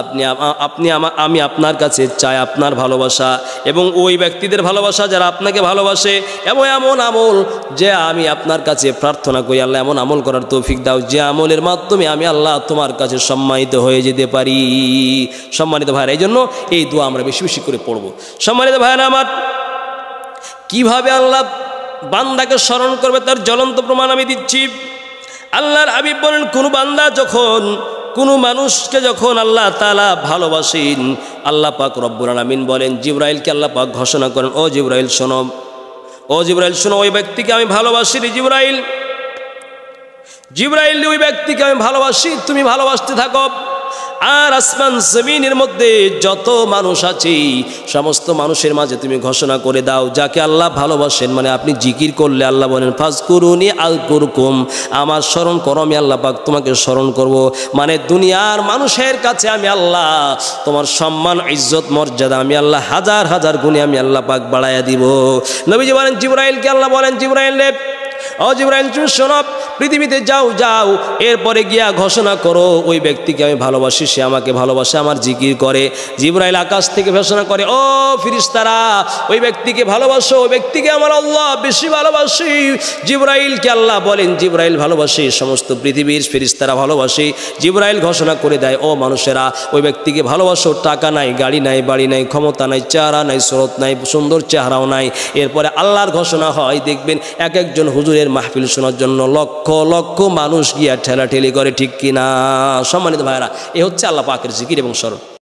Speaker 1: আমি আপনার কাছে চাই আপনার ভালোবাসা এবং ওই ব্যক্তিদের ভালোবাসা যারা আপনাকে ভালোবাসে, এবং এমন আমল যে আমি আপনার কাছে প্রার্থনা করি, আল্লাহ এমন আমল করার তৌফিক দাও যে আমলের মাধ্যমে আমি আল্লাহ তোমার কাছে সম্মানিত হয়ে যেতে পারি। সম্মানিত ভাইরা, এই জন্য এই দোয়া আমরা বেশি বেশি করে পড়ব। সম্মানিত ভাইরা আমার, কিভাবে আল্লাহ বান্দাকে স্মরণ করবে তার জ্বলন্ত প্রমাণ আমি দিচ্ছি। আল্লাহর হাবিব বলেন, কোন বান্দা যখন, কোনো মানুষকে যখন আল্লাহ তাআলা ভালোবাসেন, আল্লাহ পাক রব্বুল আলামিন বলেন, জিবরাইলকে আল্লাহ পাক ঘোষণা করেন, ও জিবরাইল শোনো, ও জিবরাইল শোনো, ওই ব্যক্তিকে আমি ভালোবাসি রে জিবরাইল, জিবরাইল ওই ব্যক্তিকে আমি ভালোবাসি, তুমি ভালোবাসতে থাকো। আর আসমান জমিনের মধ্যে যত মানুষ আছে সমস্ত মানুষের মাঝে তুমি ঘোষণা করে দাও, যাকে আল্লাহ ভালোবাসেন, মানে আপনি জিকির করলে আল্লাহ বলেন ফাজকুরুনি আযকুরকুম, আমার স্মরণ করো আমি আল্লাহ পাক তোমাকে স্মরণ করব। মানে দুনিয়ার মানুষের কাছে আমি আল্লাহ তোমার সম্মান ইজ্জত মর্যাদা আমি আল্লাহ হাজার হাজার গুণে আমি আল্লাহ পাক বাড়াইয়া দিব। নবীজি বলেন জিবরাইলকে, আল্লাহ বলেন জিবরাইল রে, ও জিবরাইল তুমি শোনো, পৃথিবীতে যাও যাও, এরপরে গিয়া ঘোষণা করো ওই ব্যক্তিকে আমি ভালোবাসি, সে আমাকে ভালোবাসে, আমার জিকির করে। জিবরাইল আকাশ থেকে ঘোষণা করে, ও ফেরেশতারা ওই ব্যক্তিকে ভালোবাসো, ওই ব্যক্তিকে আমার আল্লাহ বেশি ভালোবাসি। জিবরাইলকে আল্লাহ বলেন জিবরাইল ভালোবাসে, সমস্ত পৃথিবীর ফেরেশতারা ভালোবাসে। জিবরাইল ঘোষণা করে দেয়, ও মানুষেরা ওই ব্যক্তিকে ভালোবাসো, টাকা নাই, গাড়ি নাই, বাড়ি নাই, ক্ষমতা নাই, চেহারা নাই, স্রোত নাই, সুন্দর চেহারাও নাই। এরপরে আল্লাহর ঘোষণা হয়, দেখবেন এক একজন হুজুরের মাহফিল শোনার জন্য লক্ষ লক্ষ মানুষ গিয়া ঠেলাঠেলি করে, ঠিক কিনা? সম্মানিত ভাইরা, এ হচ্ছে আল্লাহ পাকের জিকির এবং স্মরণ।